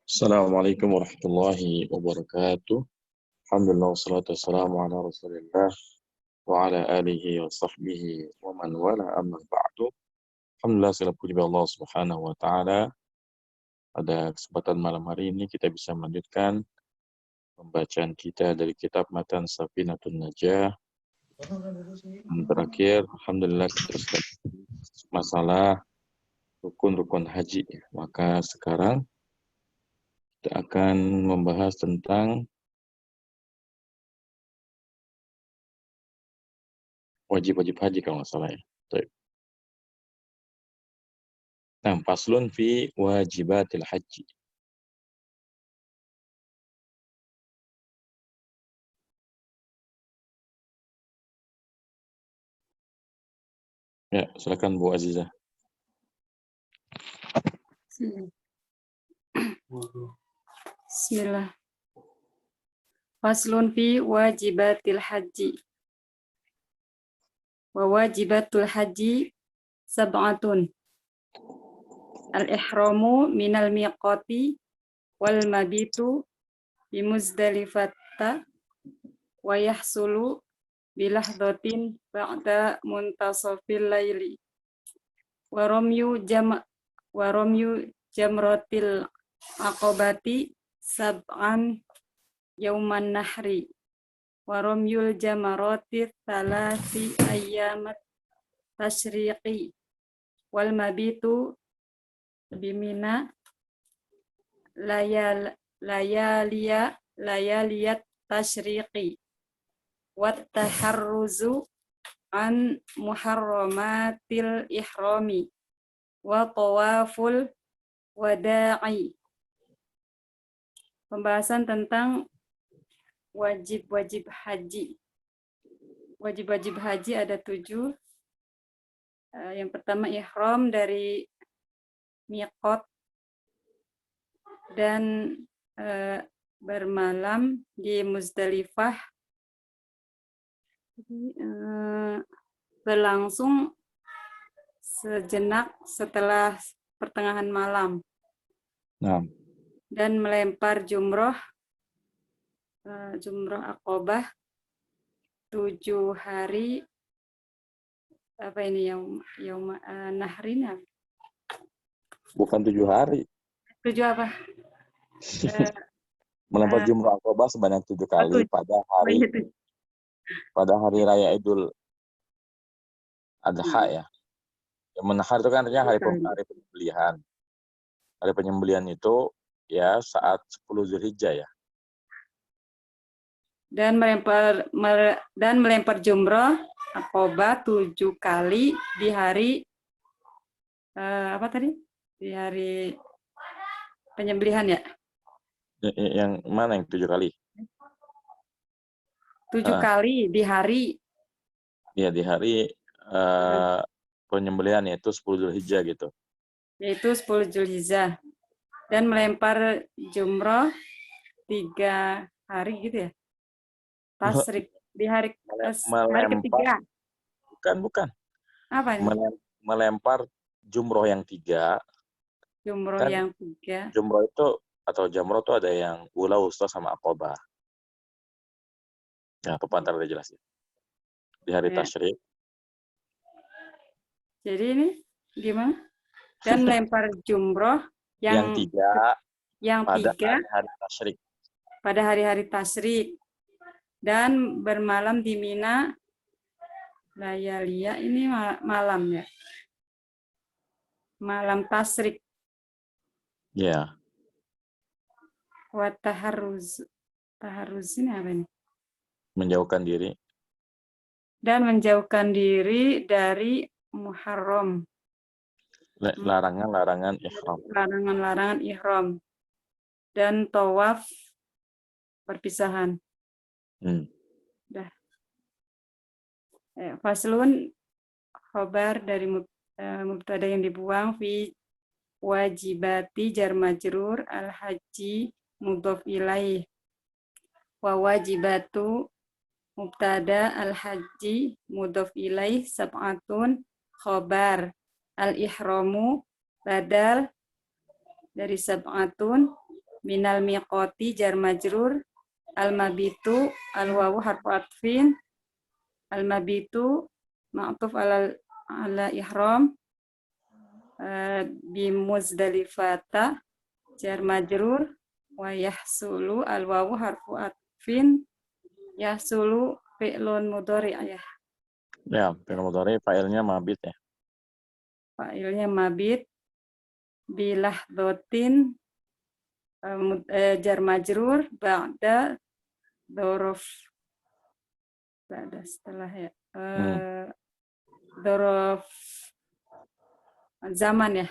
Assalamualaikum warahmatullahi wabarakatuh. Alhamdulillah wassalatu wassalamu ala Rasulillah wa ala alihi wa sahbihi wa man wala amma ba'du. Alhamdulillah segala puji bagi Allah Subhanahu wa taala. Pada kesempatan malam hari ini kita bisa melanjutkan pembacaan kita dari kitab Matan Safinatun Najah. Yang terakhir, alhamdulillah kita sudah masalah rukun-rukun haji. Maka sekarang kita akan membahas tentang wajib-wajib haji kalau nggak salah ya. Baik. Nah, faslun fi wajibatil haji. Ya, silakan Bu Azizah. Bismillah. Faslun fi wajibatil haji. Wa wajibatul haji sab'atun. Al-ihramu minal miqati wal mabitu bi Muzdalifata wa yahsulu bilahdatin ba'da muntasafil laili. Wa ramyu jamratil aqabati sab'an yauman nahri. Wa ramyul jamarati thalasi ayyamat tashriqi wal mabitu bimina layaliyat tashriqi wat taharruzu an muharramatil ihrami wa tawaful wada'i. Pembahasan tentang wajib-wajib haji. Wajib-wajib haji ada 7. Yang pertama ihram dari miqat dan bermalam di Muzdalifah berlangsung sejenak setelah pertengahan malam. Nah. Dan melempar jumroh Aqabah 7 hari apa ini yang nahrinya? Bukan 7 hari. 7 apa? Melempar jumrah Aqabah sebanyak 7 kali pada hari raya Idul Adha ya. Yang menahar itu kan artinya hari penyembelihan. Hari penyembelihan itu ya saat 10 Zulhijjah ya. Dan melempar jumrah Aqabah 7 kali di hari apa tadi? Di hari penyembelihan ya? Yang mana yang 7 kali? 7 kali di hari. Iya, di hari penyembelihan yaitu 10 Zulhijjah gitu. Yaitu 10 Zulhijjah. Dan melempar jumrah 3 hari gitu ya? Tasrik di hari ketiga. Bukan. Apa ini? Melempar jumroh yang 3. Jumroh kan, yang 3. Jumroh itu atau jamroh itu ada yang ula, wusta sama aqabah. Nah, pepantar udah jelas ya. Di hari tasyrik. Jadi ini gimana? Dan melempar jumroh yang 3 pada 3 hari tasyrik. Pada hari-hari tasyrik. Dan bermalam di Mina Layaliyah ini malam ya. Malam tasyrik. Ya. Wa taharruz ini apa ini? Menjauhkan diri. Dan menjauhkan diri dari Muharram. Larangan-larangan ihram. Larangan-larangan ihram. Dan tawaf perpisahan. Dah. Faslun khobar dari mubtada yang dibuang fi wajibati jar majrur al haji mudhof ilaih. Wa wajibatu mubtada al haji mudhof ilaih sab'atun khobar al ihramu badal dari sab'atun minal miqati jar majrur, al-mabitu al-wawu harfu atfin, al-mabitu ma'tuf ala ihram, bimuzdalifata jar majrur, wa yahsulu al-wawu harfu atfin, yahsulu fi'lun mudhari' ya. Ya, fi'il mudhari fa'ilnya mabit ya. Fa'ilnya mabit, bilah dotin jar majrur ba'da dorof setelah ya dorof zaman ya,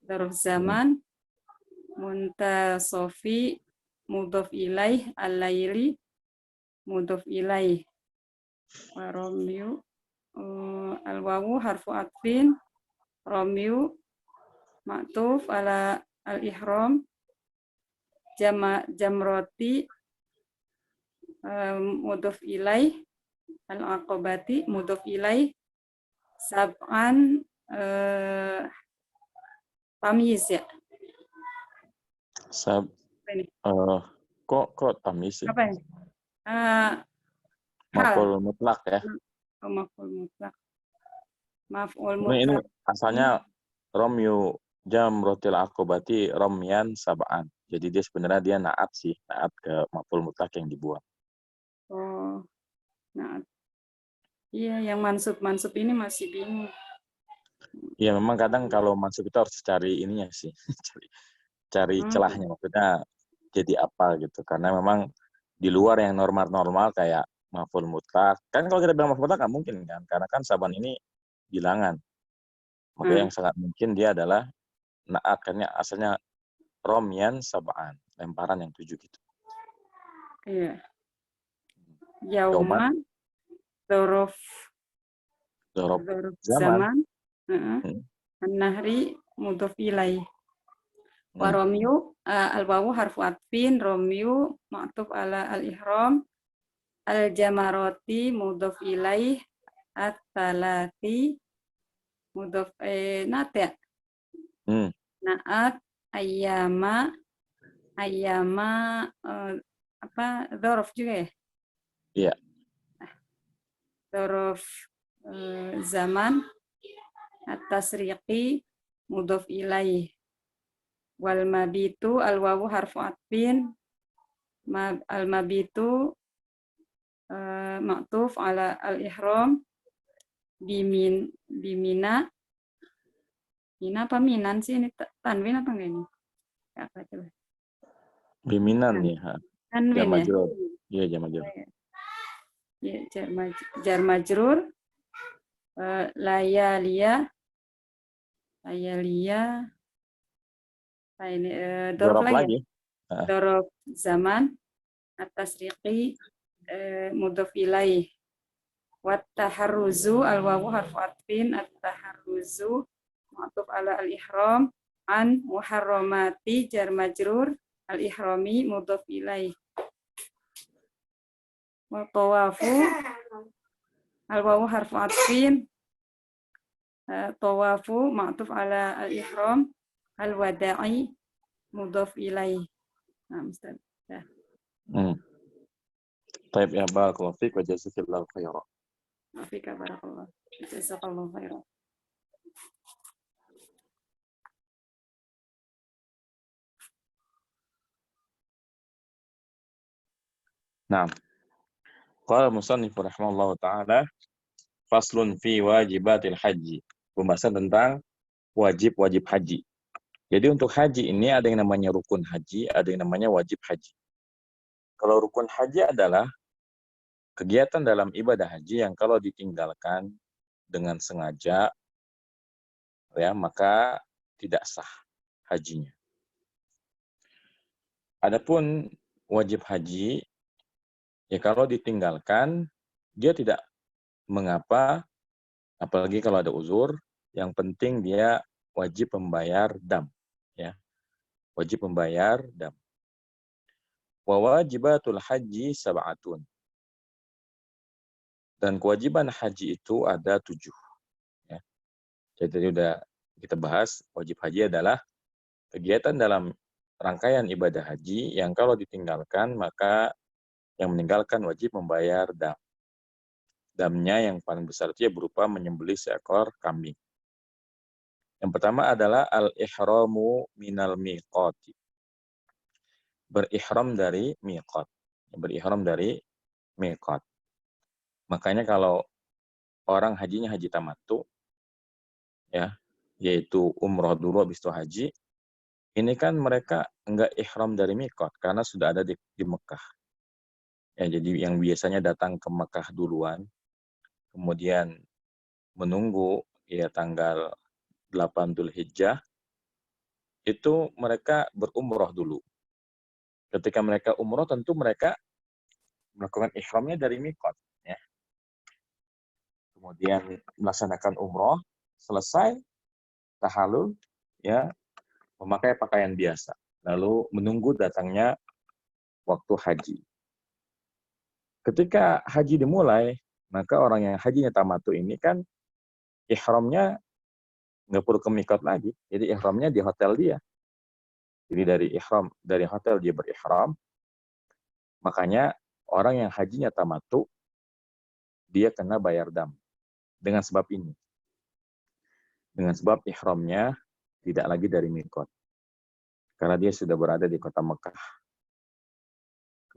dorof zaman muntasofi mudhof ilaih al-laili mudhof ilaih wa romyu al-wawu harfu atfin romyu ma'tuf ala al-ihram jamroti mudhof ilaih al-aqobati mudhof ilaih sab'an tamyiz ya. Kok tamyiz sih? Apa ya? Maf'ul mutlak ya. Maf'ul mutlak. Maf'ul Ini mutlak. asalnya romyu jamrotil aqobati romyan sab'an. Jadi dia sebenarnya dia naat sih, naat ke maf'ul mutlak yang dibuang. Oh, naat. Iya, yang mansub ini masih bingung. Iya, memang kadang kalau mansub itu harus cari ininya sih, cari celahnya, maksudnya jadi apa gitu. Karena memang di luar yang normal-normal kayak maf'ul mutlak. Kan kalau kita bilang maf'ul mutlak nggak mungkin kan, karena kan saban ini bilangan. Makanya yang sangat mungkin dia adalah naat, karena asalnya romyan sab'an, lemparan yang 7 gitu. Iya. Yauma, dorof zaman, an-nahri mudhof ilaih. Wa romyu al-wawu harfu atfin, romyu ma'tuf ala al-ihram, al-jamaroti mudhof ilaih, at-talati mudhof naat ya. Naat ayyama apa dzaraf juga ya? Iya. Dzaraf zaman at-tasriqi mudhof ilaih. Wal mabitu al wawu harfu atfin, al mabitu ma'tuf ala al ihram, bimina. Mina apa minan sih ini, tanwin apa enggak ini? Apa coba? Biminan ya. Tanwin ya? Iya, jam majrur. Ya, jar majrur layaliya ini dorof lagi ya? Dorof zaman at-tasriqi mudhof ilaih. Wat taharruzu al wawu harfu atfin, at-taharruzu ma'tuf ala al-ihram, an muharramati jar majrur al-ihrami mudhof ilaih. Wa tawafu al wawu harfu atfin, tawafu ma'tuf ala al-ihram, al-wada'i mudhof ilaih. Nah, Ustaz. Baik ya, barakallahu fiik wa jazakallahu khairan. Afika barakallah. Jazakallahu khairan. Nah, qala musannif rahimahullahu taala faslun fi wajibatil haji. Pembahasan tentang wajib-wajib haji. Jadi untuk haji ini ada yang namanya rukun haji, ada yang namanya wajib haji. Kalau rukun haji adalah kegiatan dalam ibadah haji yang kalau ditinggalkan dengan sengaja, ya maka tidak sah hajinya. Adapun wajib haji, ya kalau ditinggalkan dia tidak mengapa, apalagi kalau ada uzur, yang penting dia wajib membayar dam, ya. Wajib membayar dam. Wa wajibatul haji sab'atun. Dan kewajiban haji itu ada 7. Ya. Jadi tadi udah kita bahas, wajib haji adalah kegiatan dalam rangkaian ibadah haji yang kalau ditinggalkan maka yang meninggalkan wajib membayar dam. Damnya yang paling besar itu ya berupa menyembelih seekor kambing. Yang pertama adalah al-ihramu minal miqati. Berihram dari miqat. Berihram dari miqat. Makanya kalau orang hajinya haji tamattu, ya, yaitu umroh dulu habis itu haji, ini kan mereka enggak ihram dari miqat karena sudah ada di Mekah. Ya, jadi yang biasanya datang ke Mekah duluan, kemudian menunggu ya tanggal 8 Dzulhijjah, itu mereka berumroh dulu. Ketika mereka umroh tentu mereka melakukan ihramnya dari miqat, ya. Kemudian melaksanakan umroh, selesai tahallul, ya, memakai pakaian biasa, lalu menunggu datangnya waktu haji. Ketika haji dimulai, maka orang yang hajinya tamattu ini kan ihramnya nggak perlu ke miqat lagi, jadi ihramnya di hotel dia. Jadi dari hotel dia berihram, makanya orang yang hajinya tamattu dia kena bayar dam dengan sebab ini. Dengan sebab ihramnya tidak lagi dari miqat. Karena dia sudah berada di kota Mekah.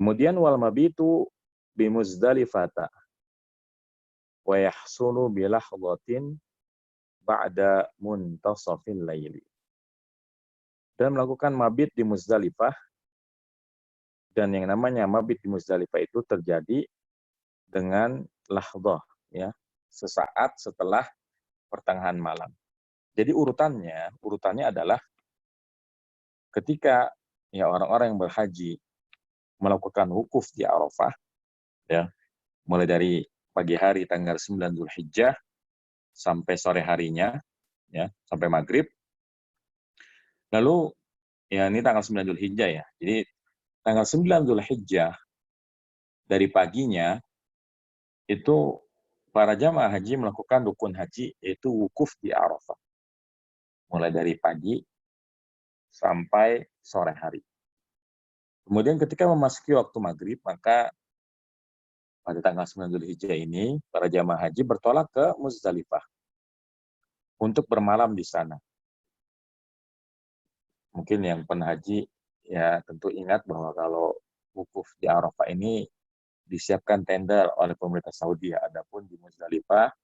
Kemudian wal mabitu bimuzdalifata wa yahsunu bilahdhatin ba'da muntasafil laili. Dan melakukan mabit di Muzdalifah, dan yang namanya mabit di Muzdalifah itu terjadi dengan lahdhah, ya, sesaat setelah pertengahan malam. Jadi urutannya adalah ketika ya orang-orang yang berhaji melakukan wukuf di Arafah, ya, mulai dari pagi hari tanggal 9 Dzulhijjah sampai sore harinya, ya, sampai maghrib. Lalu ya ini tanggal 9 Dzulhijjah ya. Jadi tanggal 9 Dzulhijjah dari paginya itu para jamaah haji melakukan rukun haji yaitu wukuf di Arafah. Mulai dari pagi sampai sore hari. Kemudian ketika memasuki waktu maghrib, maka pada tanggal 9 Dzulhijjah ini para jamaah haji bertolak ke Muzdalifah untuk bermalam di sana. Mungkin yang pernah haji ya tentu ingat bahwa kalau wukuf di Arafah ini disiapkan tenda oleh pemerintah Saudi. Adapun di Muzdalifah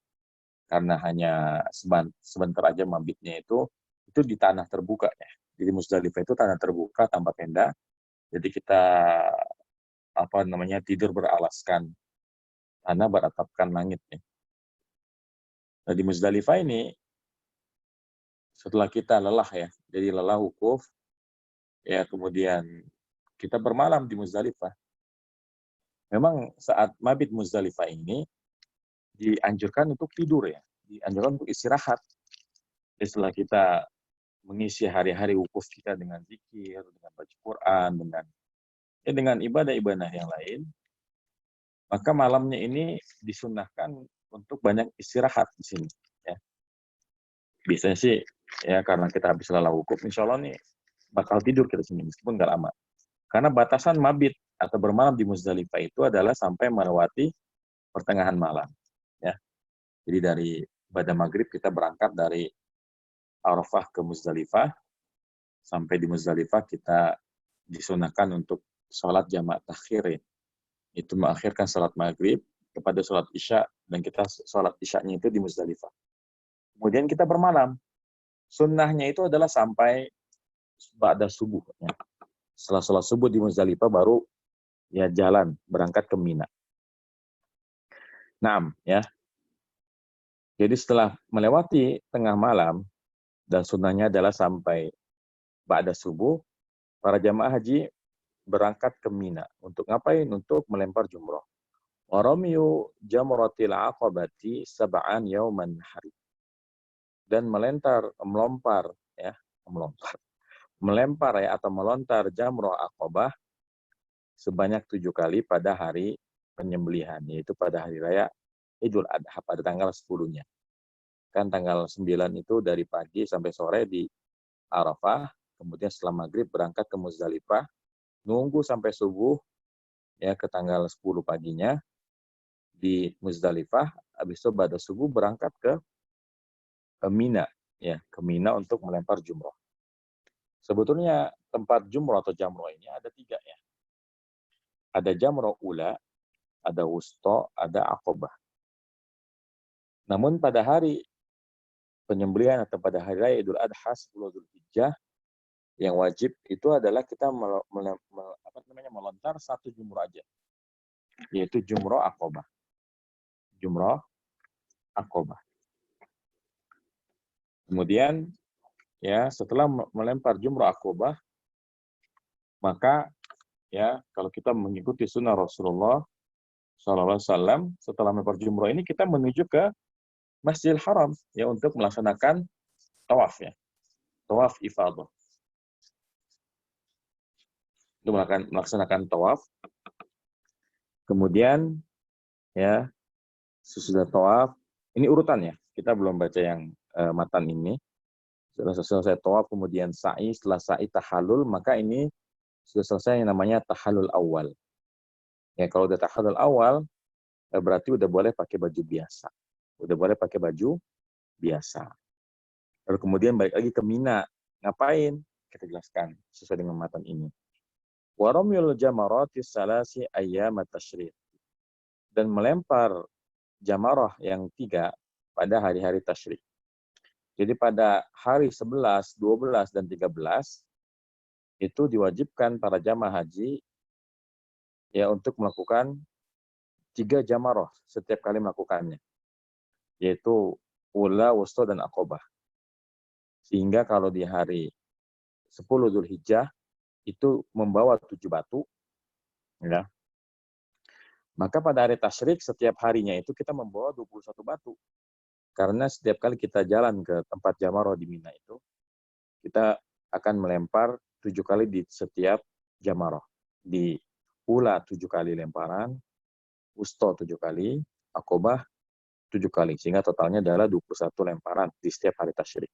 karena hanya sebentar aja mabitnya itu di tanah terbuka ya. Jadi Muzdalifah itu tanah terbuka tanpa tenda. Jadi kita tidur beralaskan tanah beratapkan langit ya. Nah, di Muzdalifah ini setelah kita lelah ya, jadi lelah wukuf ya, kemudian kita bermalam di Muzdalifah. Memang saat mabit Muzdalifah ini dianjurkan untuk tidur ya, dianjurkan untuk istirahat. Jadi setelah kita mengisi hari-hari wukuf kita dengan zikir, dengan baca Quran, dengan ibadah-ibadah yang lain, maka malamnya ini disunnahkan untuk banyak istirahat di sini. Ya. Biasanya sih ya karena kita habis lelah wukuf, insya Allah nih bakal tidur kita sini meskipun nggak lama. Karena batasan mabit atau bermalam di Muzdalifah itu adalah sampai melewati pertengahan malam. Ya. Jadi dari pada maghrib kita berangkat dari Arafah ke Muzdalifah, sampai di Muzdalifah kita disunahkan untuk sholat jamaah takhir. Itu mengakhirkan sholat maghrib kepada sholat isya, dan kita sholat isyanya itu di Muzdalifah. Kemudian kita bermalam. Sunnahnya itu adalah sampai ba'da subuh. Ya. Setelah sholat subuh di Muzdalifah baru ya jalan berangkat ke Mina. Ya. Jadi setelah melewati tengah malam, dan sunnahnya adalah sampai ba'da subuh, para jamaah haji berangkat ke Mina. Untuk ngapain? Untuk melempar jumroh. Waramiyu jamratil aqabati sab'an yauman hari. Dan melempar ya, atau melontar jamroh aqabah sebanyak 7 kali pada hari penyembelihan, yaitu pada hari raya Idul Adha pada tanggal 10-nya. Kan tanggal 9 itu dari pagi sampai sore di Arafah, kemudian setelah maghrib berangkat ke Muzdalifah, nunggu sampai subuh, ya ke tanggal 10 paginya di Muzdalifah, habis itu pada subuh berangkat ke Mina, ya ke Mina untuk melempar jumroh. Sebetulnya tempat jumroh atau jamroh ini ada 3 ya. Ada jamroh ula, ada wusto, ada aqobah. Namun pada hari penyembelihan atau pada hari raya Idul Adha 10 Zulhijjah, yang wajib itu adalah kita melontar 1 jumroh aja, yaitu jumroh aqobah. Jumroh aqobah. Kemudian ya setelah melempar jumroh aqobah, maka ya kalau kita mengikuti sunnah Rasulullah SAW, setelah melempar jumroh ini kita menuju ke Masjidil Haram ya untuk melaksanakan tawaf ya, tawaf ifadah. Untuk melaksanakan tawaf. Kemudian ya sesudah tawaf, ini urutannya. Kita belum baca yang matan ini. Setelah selesai tawaf kemudian sa'i, setelah sa'i tahallul, maka ini sudah selesai yang namanya tahallul awal. Ya kalau udah tahallul awal berarti udah boleh pakai baju biasa. Udah boleh pakai baju biasa. Lalu kemudian balik lagi ke Mina. Ngapain? Kita jelaskan sesuai dengan matan ini. Wa ramyul jamaratis salasi ayyam at-tasyriq. Dan melempar jamarah yang 3 pada hari-hari tasyrik. Jadi pada hari 11, 12, dan 13 itu diwajibkan para jamaah haji ya untuk melakukan 3 jamarah setiap kali melakukannya. Yaitu ula, wusta, dan aqobah. Sehingga kalau di hari 10 Zulhijjah itu membawa 7 batu, ya. Maka pada hari tasyrik setiap harinya itu kita membawa 21 batu. Karena setiap kali kita jalan ke tempat jamarah di Mina itu, kita akan melempar 7 kali di setiap jamarah. Di ula 7 kali lemparan, wusta 7 kali, aqobah 7 kali. Sehingga totalnya adalah 21 lemparan di setiap hari tasyrik.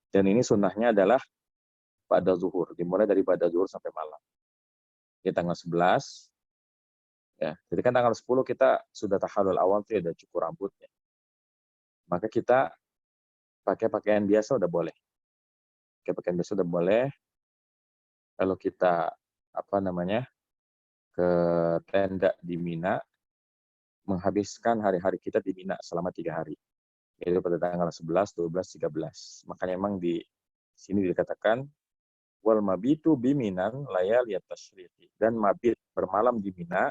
Dan ini sunnahnya adalah pada zuhur. Dimulai dari pada zuhur sampai malam. Di tanggal 11, ya, jadi kan tanggal 10 kita sudah tahallul awal, itu udah cukur rambutnya. Maka kita pakai pakaian biasa udah boleh. Pakai pakaian biasa udah boleh. Kalau kita ke tenda di Mina, menghabiskan hari-hari kita di Mina selama 3 hari. Yaitu pada tanggal 11, 12, 13. Makanya memang di sini dikatakan wal mabitu biminan layaliyat tasyriqi. Dan mabit bermalam di Mina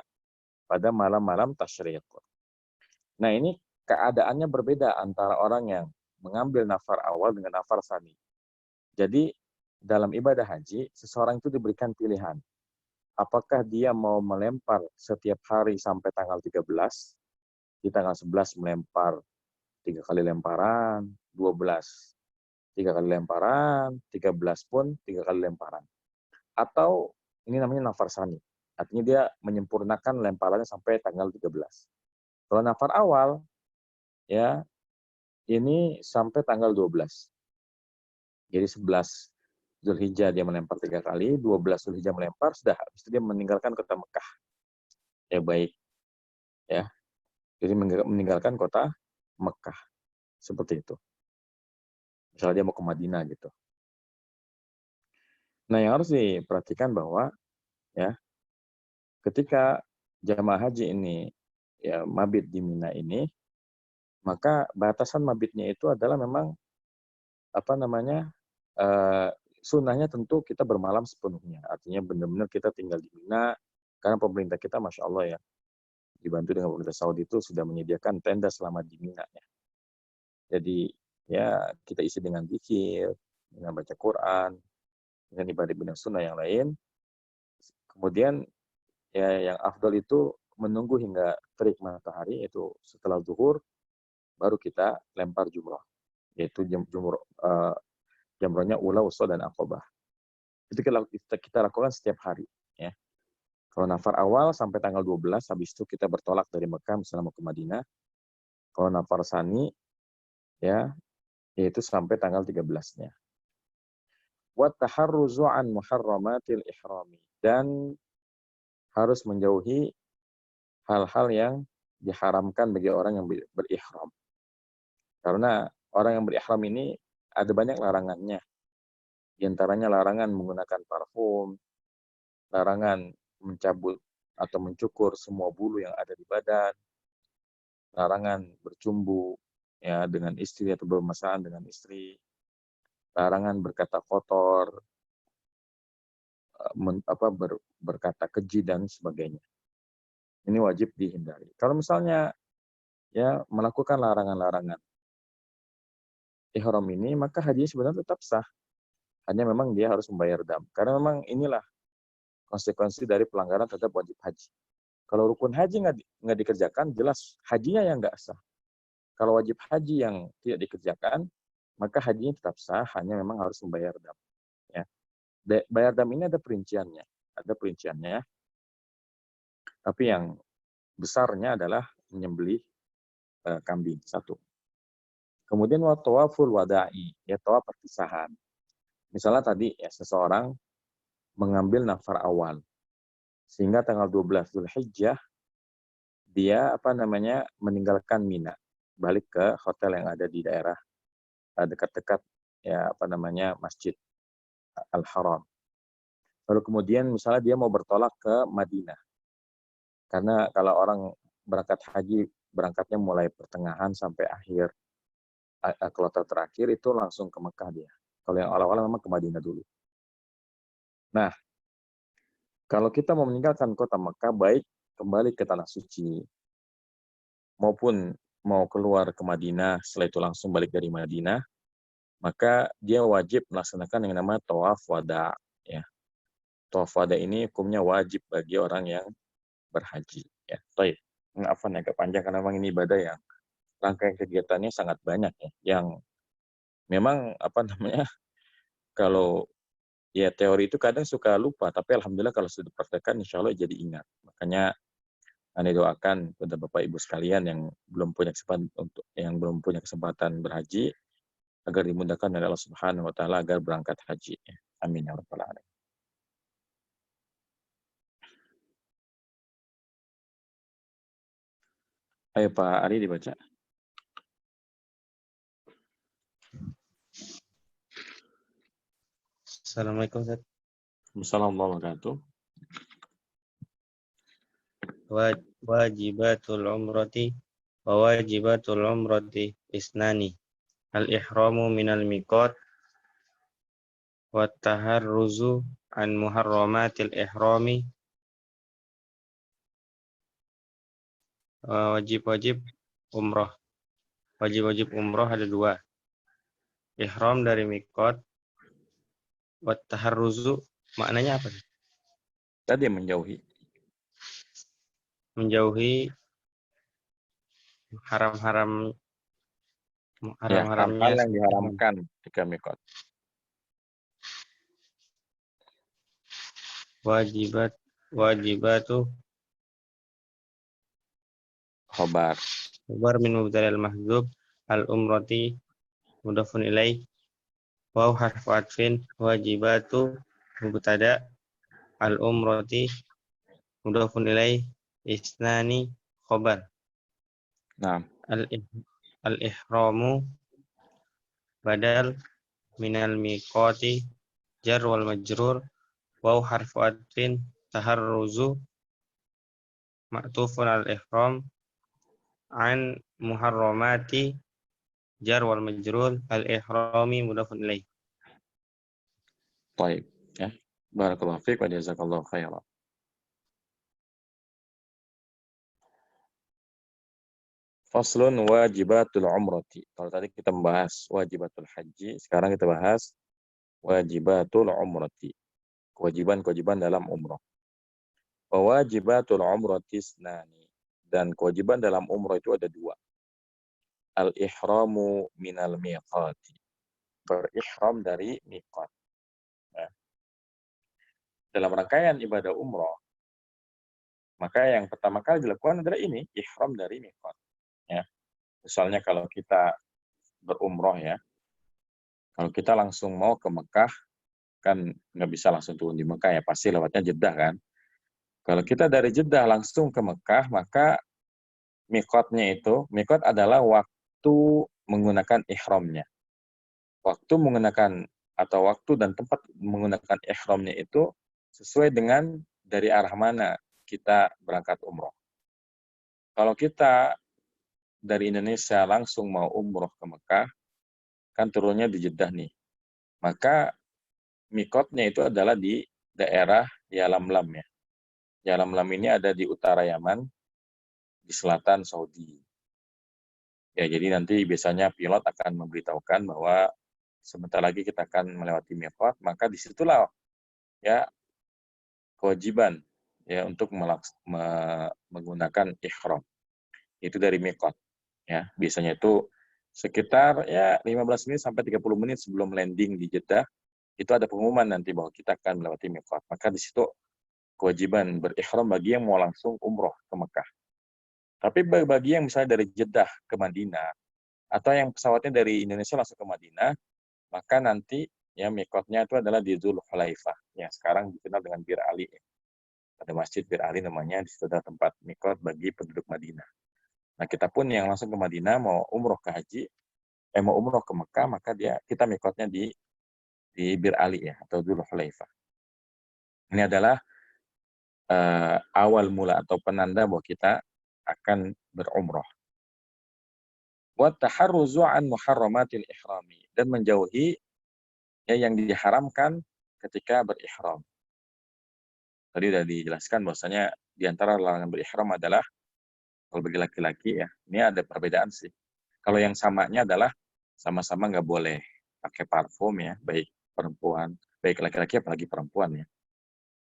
pada malam-malam tasyriq. Nah ini keadaannya berbeda antara orang yang mengambil nafar awal dengan nafar tsani. Jadi dalam ibadah haji, seseorang itu diberikan pilihan. Apakah dia mau melempar setiap hari sampai tanggal 13, di tanggal 11 melempar 3 kali lemparan, 12 3 kali lemparan, 13 pun 3 kali lemparan. Atau ini namanya nafar tsani. Artinya dia menyempurnakan lemparannya sampai tanggal 13. Kalau nafar awal, ya ini sampai tanggal 12. Jadi 11 Zulhijjah dia melempar 3 kali, 12 Zulhijjah melempar, sudah habis itu dia meninggalkan kota Mekah. Ya baik. Ya. Jadi meninggalkan kota Mekah. Seperti itu. Misalnya dia mau ke Madinah gitu. Nah, yang harus diperhatikan bahwa ya ketika jamaah haji ini ya mabit di Mina ini, maka batasan mabitnya itu adalah memang sunnahnya tentu kita bermalam sepenuhnya. Artinya benar-benar kita tinggal di Mina, karena pemerintah kita Masya Allah ya, dibantu dengan pemerintah Saudi itu sudah menyediakan tenda selama di Mina ya. Jadi ya kita isi dengan zikir, dengan baca Quran, dengan ibadah-ibadah sunnah yang lain. Kemudian ya yang afdal itu menunggu hingga terik matahari, itu setelah zuhur baru kita lempar jumrah, yaitu jumrahnya ula, wusta, dan aqobah. Itu kita lakukan setiap hari ya. Kalau nafar awal sampai tanggal 12, habis itu kita bertolak dari Mekah misalnya mau ke Madinah. Kalau nafar tsani ya yaitu sampai tanggal 13-nya. Wa taharruzu an muharramatil ihrami, dan harus menjauhi hal-hal yang diharamkan bagi orang yang berihram. Karena orang yang berihram ini ada banyak larangannya. Di antaranya larangan menggunakan parfum, larangan mencabut atau mencukur semua bulu yang ada di badan, larangan bercumbu ya dengan istri atau bermesraan dengan istri, larangan berkata kotor, berkata keji dan sebagainya. Ini wajib dihindari. Kalau misalnya ya melakukan larangan-larangan ihram ini, maka hajinya sebenarnya tetap sah. Hanya memang dia harus membayar dam. Karena memang inilah konsekuensi dari pelanggaran terhadap wajib haji. Kalau rukun haji nggak dikerjakan, jelas hajinya yang nggak sah. Kalau wajib haji yang tidak dikerjakan, maka hajinya tetap sah, hanya memang harus membayar dam. Ya. Bayar dam ini ada perinciannya. Tapi yang besarnya adalah menyembelih kambing satu. Kemudian tawaful wada'i, ya tawaf perpisahan. Misalnya tadi ya seseorang mengambil nafar awal sehingga tanggal 12 Zulhijjah dia meninggalkan Mina, balik ke hotel yang ada di daerah dekat-dekat ya Masjid Al-Haram. Lalu kemudian misalnya dia mau bertolak ke Madinah. Karena kalau orang berangkat haji berangkatnya mulai pertengahan sampai akhir kloter terakhir itu langsung ke Mekah dia. Kalau yang awal-awal memang ke Madinah dulu. Nah, kalau kita mau meninggalkan kota Mekah, baik kembali ke Tanah Suci, maupun mau keluar ke Madinah, setelah itu langsung balik dari Madinah, maka dia wajib melaksanakan yang namanya tawaf wada. Ya. Tawaf wada ini hukumnya wajib bagi orang yang berhaji. Ya, baik. Maafkan agak panjang karena memang ini ibadah yang rangkaian kegiatannya sangat banyak ya. Yang memang kalau ya teori itu kadang suka lupa, tapi alhamdulillah kalau sudah dipraktekkan insya Allah jadi ingat. Makanya Anda doakan kepada Bapak Ibu sekalian yang belum punya kesempatan berhaji agar dimudahkan oleh Allah Subhanahu wa taala agar berangkat haji. Amin ya rabbal alamin. Ayo Pak Ari dibaca. Assalamualaikum Ustaz. Wassalamualaikum warahmatullahi Wajibatul umrati wa wajibatul umrati isnani. Al-ihramu minal miqat wa taharruzu an muharramatil ihrami. Wajib-wajib umroh. Wajib-wajib umroh ada dua. Ihram dari miqat wa taharruzu maknanya apa? Tadi menjauhi. Menjauhi haram-haram Ya, hal-hal haram-haramnya yang diharamkan ketika mikot. wajibatu Khobar. min mubtada'il mahdzub al-umrati mudhafun ilaih wa harfu atfin wajibatu mubtada al-umrati mudhafun ilaih isnani khobar. Nah, Al-ihramu badal minal miqati jar wal majrur wa harfu atfin taharruzu ma'tufun al-ihram an muharramati jar wal majrur al-ihrami mudhafun ilaih. baik. Ya. Barakallahu fiik wa jazakallahu khairan. Faslun wajibatul umrati. Kalau tadi kita membahas wajibatul haji, sekarang kita bahas wajibatul umrati. Kewajiban-kewajiban dalam umrah. Wajibatul umrati isnani. Dan kewajiban dalam umrah itu ada dua. Al-ihramu minal miqati. Berihram dari miqat. Nah, dalam rangkaian ibadah umrah, maka yang pertama kali dilakukan adalah ini, ihram dari miqat. Ya. Misalnya kalau kita berumroh ya, kalau kita langsung mau ke Mekah, kan nggak bisa langsung turun di Mekah ya, pasti lewatnya Jeddah kan. Kalau kita dari Jeddah langsung ke Mekah, maka mikot adalah waktu menggunakan ihramnya. Waktu menggunakan atau waktu dan tempat menggunakan ihramnya itu sesuai dengan dari arah mana kita berangkat umroh. Kalau kita dari Indonesia langsung mau umroh ke Mekah, kan turunnya di Jeddah nih. Maka mikotnya itu adalah di daerah Yalamlam ya. Yalamlam ini ada di utara Yaman, di selatan Saudi. Ya, jadi nanti biasanya pilot akan memberitahukan bahwa sebentar lagi kita akan melewati mikot, maka disitulah ya kewajiban ya untuk menggunakan ihram. Itu dari mikot ya. Biasanya itu sekitar ya 15 menit sampai 30 menit sebelum landing di Jeddah itu ada pengumuman nanti bahwa kita akan melewati mikot. Maka di situ kewajiban berihram bagi yang mau langsung umroh ke Mekah. Tapi bagi yang misalnya dari Jeddah ke Madinah atau yang pesawatnya dari Indonesia langsung ke Madinah, maka nanti ya mikotnya itu adalah di Dzulhulaifah yang sekarang dikenal dengan Bir Ali. Ada masjid Bir Ali namanya, di situ ada tempat mikot bagi penduduk Madinah. Nah, kita pun yang langsung ke Madinah mau umroh ke haji, mau umroh ke Mekah, maka kita mikotnya di Bir Ali ya atau Dzulhulaifah. Ini adalah awal mula atau penanda bahwa kita akan berumroh. Wa taharruzu an muharramatil ihrami, dan menjauhi ya yang diharamkan ketika berihram. Tadi sudah dijelaskan bahwasanya di antara larangan berihram adalah kalau bagi laki-laki ya, ini ada perbedaan sih. Kalau yang samanya adalah sama-sama nggak boleh pakai parfum ya, baik perempuan, baik laki-laki apalagi perempuan ya.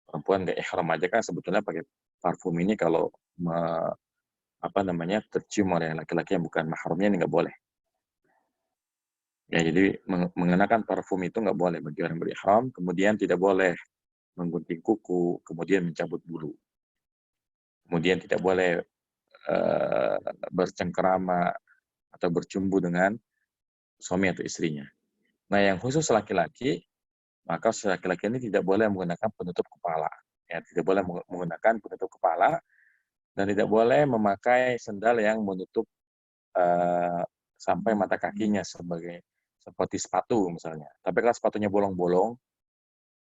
Perempuan nggak ihram aja kan sebetulnya pakai parfum ini kalau tercium oleh laki-laki yang bukan mahramnya ini nggak boleh. Ya, jadi mengenakan parfum itu nggak boleh bagi orang berihram, kemudian tidak boleh menggunting kuku, kemudian mencabut bulu. Kemudian tidak boleh bercengkerama atau bercumbu dengan suami atau istrinya. Nah, yang khusus laki-laki, maka laki-laki ini tidak boleh menggunakan penutup kepala. Ya, tidak boleh menggunakan penutup kepala dan tidak boleh memakai sendal yang menutup sampai mata kakinya seperti sepatu misalnya. Tapi kalau sepatunya bolong-bolong,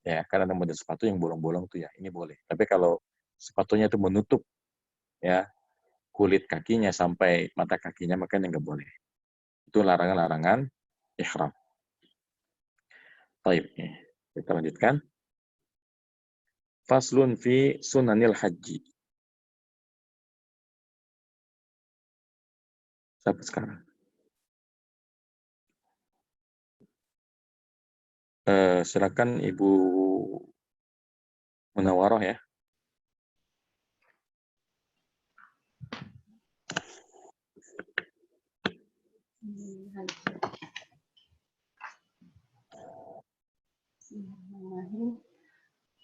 ya kan ada model sepatu yang bolong-bolong tuh ya, ini boleh. Tapi kalau sepatunya itu menutup ya kulit kakinya sampai mata kakinya, maka ini nggak boleh. Itu larangan-larangan ihram. Baik, kita lanjutkan. Faslun fi sunanil haji. Sampai sekarang. Silakan Ibu Munawaroh ya.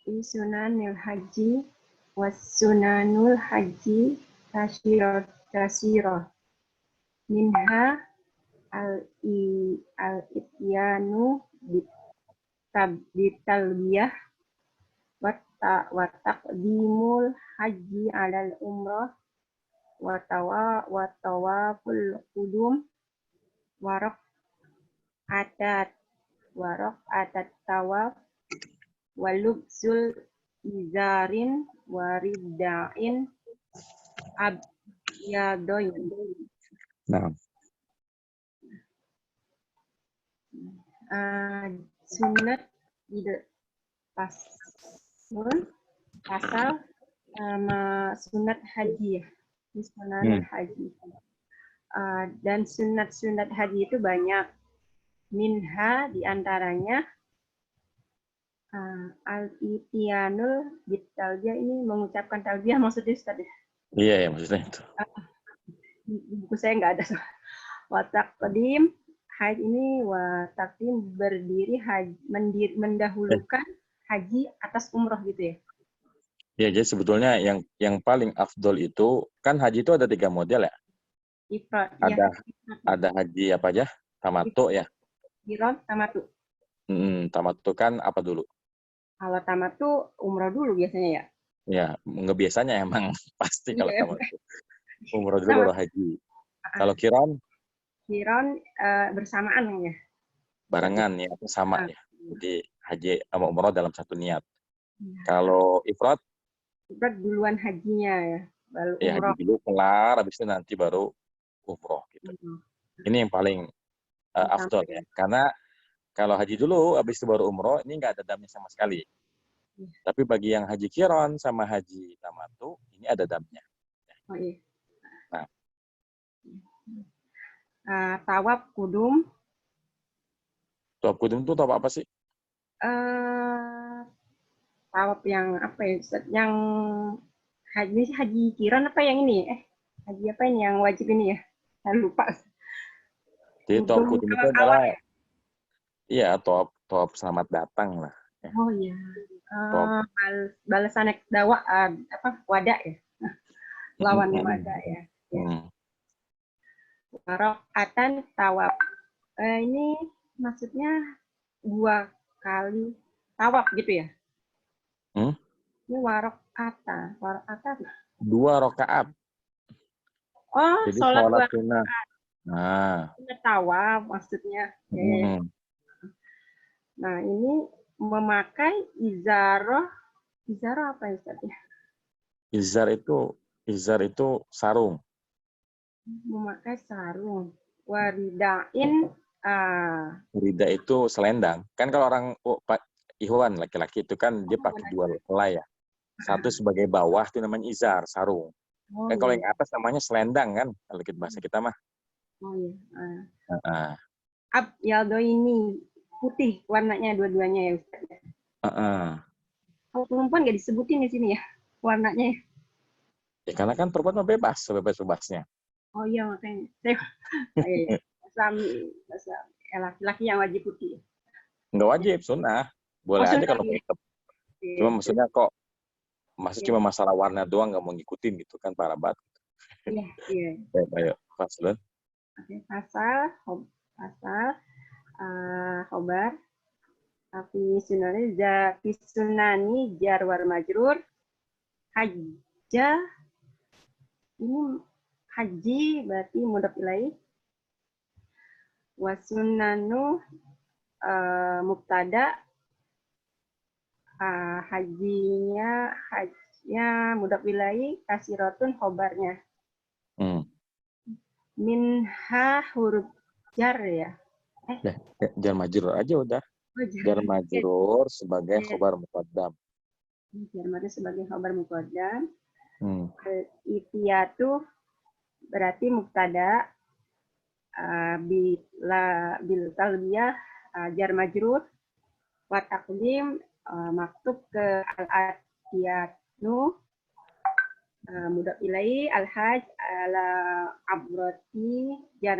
Fi sunanil haji was sunanul haji kasyirah minha al-ityanu bitalbiyah wa taqdimul haji alal umrah wa tawaful qudum wa raq'atat tawaf wa lubsul izarin wa ridda'in abyadoin. Nah, Sunat pasal sunat haji ya, sunat haji. Dan sunat haji itu banyak. Minha diantaranya al-ityanul bitalbiyah, ini mengucapkan talbiyah maksudnya Ustaz ya? Iya ya maksudnya itu. Buku saya nggak ada. Wa taqdim haji ini, wa taqdim berdiri haji, mendahulukan haji atas umroh gitu ya? Ya, jadi sebetulnya yang paling afdol itu kan haji itu ada 3 model ya. Ada haji apa aja? Tamattu ya. Ihram, tamattu. Tamattu kan apa dulu? Kalau tamat tuh umroh dulu biasanya ya? Ya, nggak biasanya emang pasti kalau Iya. tamat itu. Umroh dulu Tamat baru haji. Kalau kiron Kiron bersamaan ya? Ustaz? barengan ya, sama Ah, ya. Jadi haji sama umroh dalam satu niat. iya. Kalau ifrat Kita duluan hajinya ya, baru ya haji umroh. dulu kelar, habis itu nanti baru umroh gitu. Ini yang paling afdol ya. Sampai Karena kalau haji dulu, habis itu baru umroh, ini nggak ada damnya sama sekali. Tapi bagi yang haji kiron sama haji tamatu, ini ada damnya. oh iya. Nah, Tawaf kudum, tawaf kudum itu tawaf apa sih? eh tawaf yang apa ya? Ustaz? Yang haji haji kiron apa yang ini? Haji apa ini yang wajib ini ya? Saya lupa. Jadi tawaf Kudum kudum itu awal-awal adalah, ya? iya, tawaf selamat datang lah. Ya. Oh iya. Tawaf. Balasan dakwah apa wada ya? Lawannya wada ya. Ya. Rakaatan tawaf. Ini maksudnya 2 kali tawaf gitu ya? Ini warokata. 2 rakaat. Oh, Jadi sholat 2 sholat sunnah. Nah. tawaf maksudnya. Ya. Nah, ini memakai izaroh. Izaroh apa ya Ustaz? Izar itu sarung. Memakai sarung. Waridain. Rida itu selendang. Kan kalau orang Ikhwan laki-laki itu kan dia pakai 2 helai ya. Satu sebagai bawah itu namanya izar, sarung. Oh, Kan kalau iya. yang atas namanya selendang kan, kalau kita bahasa kita mah. Oh iya. Heeh. Ini putih warnanya dua-duanya ya Ustaz. Kalau perempuan nggak disebutin di sini ya warnanya. Ya karena kan perempuan mah bebas, sebebas-bebasnya. Oh iya makanya. Laki-laki yang wajib putih. Nggak wajib, sunnah. Boleh aja kalau mau tetap. Cuma maksudnya kok, cuma masalah warna doang nggak mau ngikutin gitu kan, parah banget. Iya. Ayo, Faslun. Oke, pasal khobar. Tapi sunani jar war majrur hajja. Ini haji berarti mudhaf ilaih. Wasunanu mubtada. Hajinya mudhaf ilaih, kasiratun khobarnya. Minha huruf jar ya. Jar majrur aja udah. Jar majrur sebagai khobar muqaddam. Jar majrur sebagai khobar muqaddam. Itiyatu berarti mubtada, bil talbiyah jar majrur, wa taqdim maktub ke al-atiyatu mudhaf ilaih, al-hajj ala abrati jar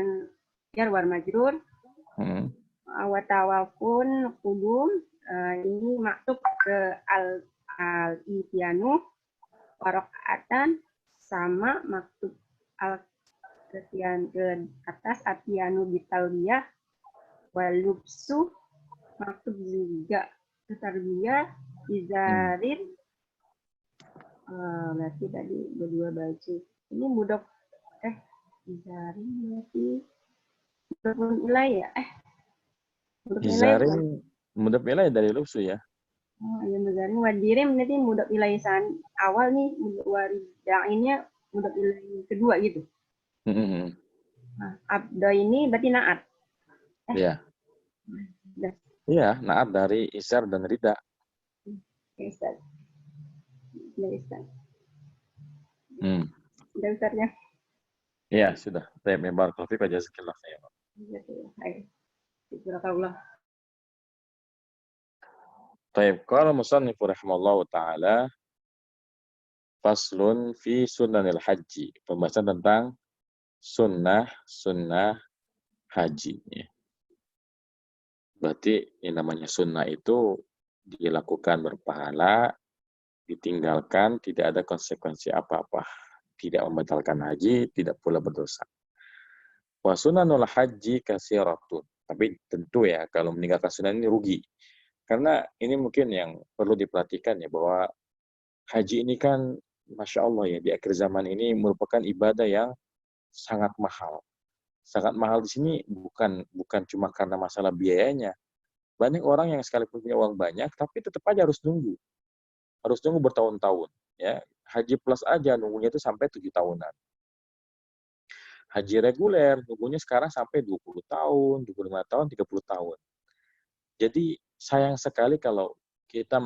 war majrur. Wa tawafun qudum ini maktub ke al-ityanu, warokatan sama maktub al-ketian ke atas atianu bitalbiyah, walubsu maktub juga ke tarbiyah, izarin berarti tadi berdua baju. Ini mudhaf izarin berarti mudhaf ilaih ya? Izarin mudhaf ilaih dari lubsu ya. Oh iya, Muzarin wadirim nanti mudhaf ilaih awal nih, waridainnya mudhaf ilaih kedua gitu. Abdo ini berarti naat. Iya. Iya, naat dari izar dan rida. Ustaz. Sudah Ustaznya. Iya, sudah. Baik, barakallahu fiik wa jazakallahu khairan. Barakallah. Baik, qala musannif rahimallahu taala faslun fi sunanil haji. Pembahasan tentang sunnah haji. Berarti yang namanya sunnah itu dilakukan berpahala, ditinggalkan tidak ada konsekuensi apa-apa. Tidak membatalkan haji, tidak pula berdosa. Wa sunanul haji kasiratun. Tapi tentu ya, kalau meninggalkan sunnah ini rugi. Karena ini mungkin yang perlu diperhatikan ya, bahwa haji ini kan Masya Allah ya, di akhir zaman ini merupakan ibadah yang sangat mahal. Sangat mahal di sini bukan cuma karena masalah biayanya. Banyak orang yang sekalipun punya uang banyak, tapi tetap aja harus nunggu. Harus nunggu bertahun-tahun. Ya. Haji plus aja nunggunya itu sampai 7 tahunan. Haji reguler nunggunya sekarang sampai 20 tahun, 25 tahun, 30 tahun. Jadi sayang sekali kalau kita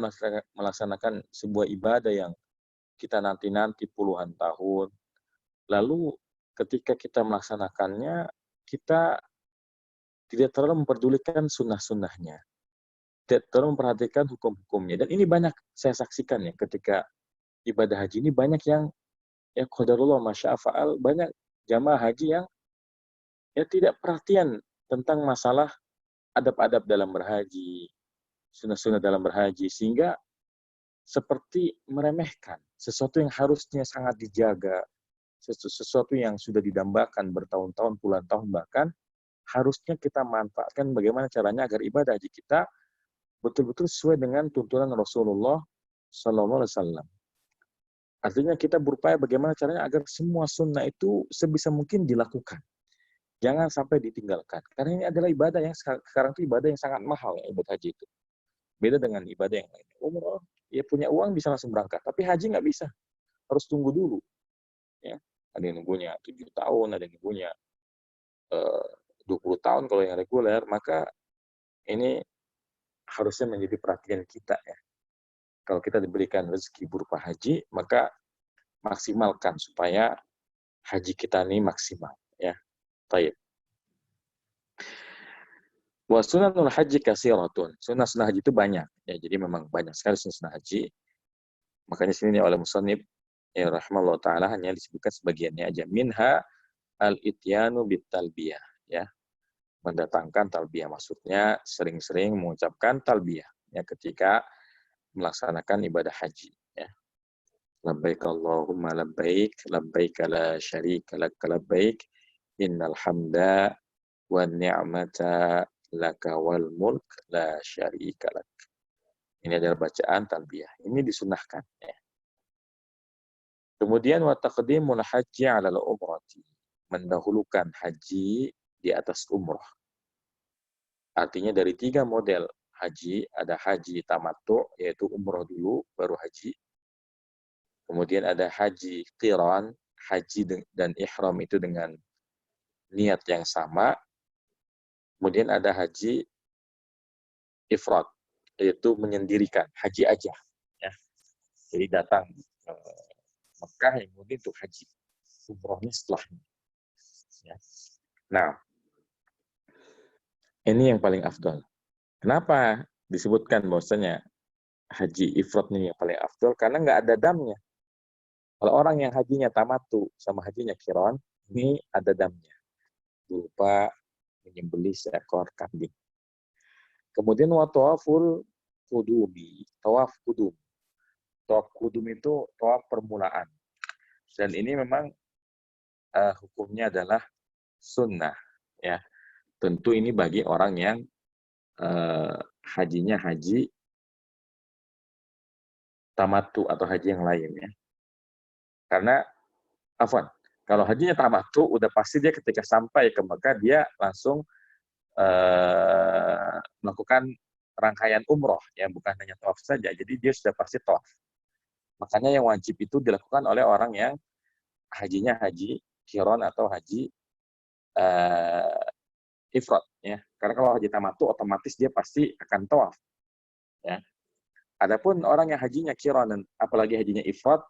melaksanakan sebuah ibadah yang kita nanti-nanti puluhan tahun, lalu ketika kita melaksanakannya, kita tidak terlalu memperdulikan sunnah-sunnahnya, tidak terlalu memperhatikan hukum-hukumnya. Dan ini banyak saya saksikan ya, ketika ibadah haji ini banyak yang, ya qadarullah masya'afa'al, banyak jamaah haji yang ya tidak perhatian tentang masalah adab-adab dalam berhaji, sunnah-sunnah dalam berhaji, sehingga seperti meremehkan sesuatu yang harusnya sangat dijaga, sesuatu yang sudah didambakan bertahun-tahun, puluhan tahun bahkan, harusnya kita manfaatkan bagaimana caranya agar ibadah haji kita betul-betul sesuai dengan tuntunan Rasulullah Sallallahu Alaihi Wasallam. Artinya kita berupaya bagaimana caranya agar semua sunnah itu sebisa mungkin dilakukan. Jangan sampai ditinggalkan. Karena ini adalah ibadah yang sekarang itu ibadah yang sangat mahal ya, ibadah haji itu. Beda dengan ibadah yang lain. Umroh, ya punya uang bisa langsung berangkat. Tapi haji nggak bisa. Harus tunggu dulu. Ya. Ada yang nunggunya 7 tahun, ada yang nunggunya 20 tahun kalau yang reguler. Maka ini harusnya menjadi perhatian kita ya. Kalau kita diberikan rezeki berupa haji, maka maksimalkan supaya haji kita ini maksimal. Ya. Baik. Wa sunanul haji kasiratun. Sunnah-sunnah haji itu banyak. Ya, jadi memang banyak sekali sunnah haji. Makanya sini oleh musannif ya rahimahullah taala hanya disebutkan sebagiannya aja. Minha al-ityanu bitalbiyah, ya. Mendatangkan talbiyah, maksudnya sering-sering mengucapkan talbiyah ya ketika melaksanakan ibadah haji, ya. Labbaik Allahumma labbaik, labbaik la syarika lak labbaik, innal hamda wan ni'mata laka wal mulk la syarika lak. Ini adalah bacaan talbiyah. Ini disunahkan. Ya. Kemudian wa taqdimul haji 'alal umrati. Mendahulukan haji di atas umrah. Artinya dari 3 model haji, ada haji tamattu, yaitu umrah dulu, baru haji. Kemudian ada haji qiran, haji dan ihram itu dengan niat yang sama. Kemudian ada haji ifrad, yaitu menyendirikan, haji aja. Ya. Jadi datang ke Mekah yang kemudian untuk haji. Umrohnya setelahnya. Ya. Nah, ini yang paling afdal. Kenapa disebutkan bahwasanya haji ifrad ini yang paling afdal? Karena nggak ada damnya. Kalau orang yang hajinya tamattu sama hajinya qiran, ini ada damnya. Berupa menyembelih seekor kambing. Kemudian wa tawaful qudumi, tawaf qudum. Tawaf qudum itu tawaf permulaan. Dan ini memang hukumnya adalah sunnah, ya. Tentu ini bagi orang yang hajinya haji tamattu atau haji yang lain, ya. Karena kalau hajinya tamattu udah pasti dia ketika sampai ke Mekah dia langsung melakukan rangkaian umroh, ya, bukan hanya tawaf saja. Jadi dia sudah pasti tawaf. Makanya yang wajib itu dilakukan oleh orang yang hajinya haji qiran atau haji ifrad, ya. Karena kalau haji tamattu otomatis dia pasti akan tawaf, ya. Adapun orang yang hajinya qiran dan apalagi hajinya ifrad,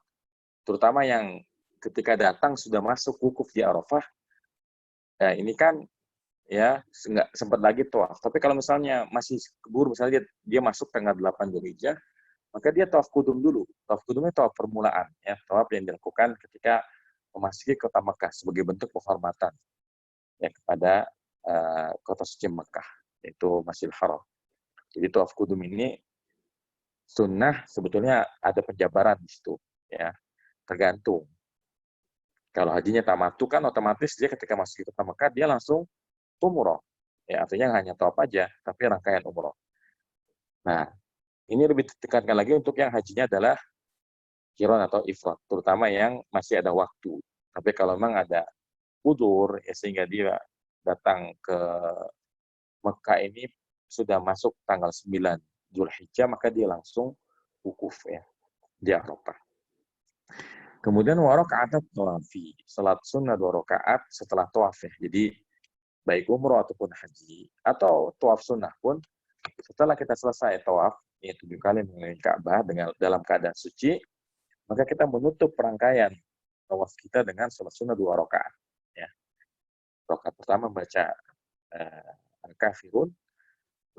terutama yang ketika datang sudah masuk wukuf di Arafah, ya ini kan ya nggak sempat lagi tawaf. Tapi kalau misalnya masih keburu, misalnya dia masuk tanggal 8 Dzulhijjah, maka dia tawaf kudum dulu. Tawaf kudumnya tawaf permulaan, ya, tawaf yang dilakukan ketika memasuki kota Mekah sebagai bentuk penghormatan ya kepada kota suci Mekah, yaitu Masjidil Haram. Jadi tawaf kudum ini sunnah, sebetulnya ada penjabaran di situ, ya, tergantung. Kalau hajinya tamattu kan otomatis dia ketika masuk ke kota Mekah dia langsung umroh, ya, artinya hanya tawaf aja, tapi rangkaian umroh. Nah, ini lebih ditekankan lagi untuk yang hajinya adalah qiron atau ifrad, terutama yang masih ada waktu. Tapi kalau memang ada udur, ya sehingga dia datang ke Mekah ini sudah masuk tanggal 9 Zulhijjah, maka dia langsung wukuf ya di Arafah. Kemudian warakaat tawafi, salat sunnah 2 rakaat setelah tawaf ya. Jadi baik umroh ataupun haji atau tawaf sunnah pun setelah kita selesai tawaf, yaitu 7 kali mengelilingi Ka'bah dengan dalam keadaan suci, maka kita menutup rangkaian tawaf kita dengan salat sunnah 2 rakaat. Ya. Rakaat pertama baca Al-Kafirun,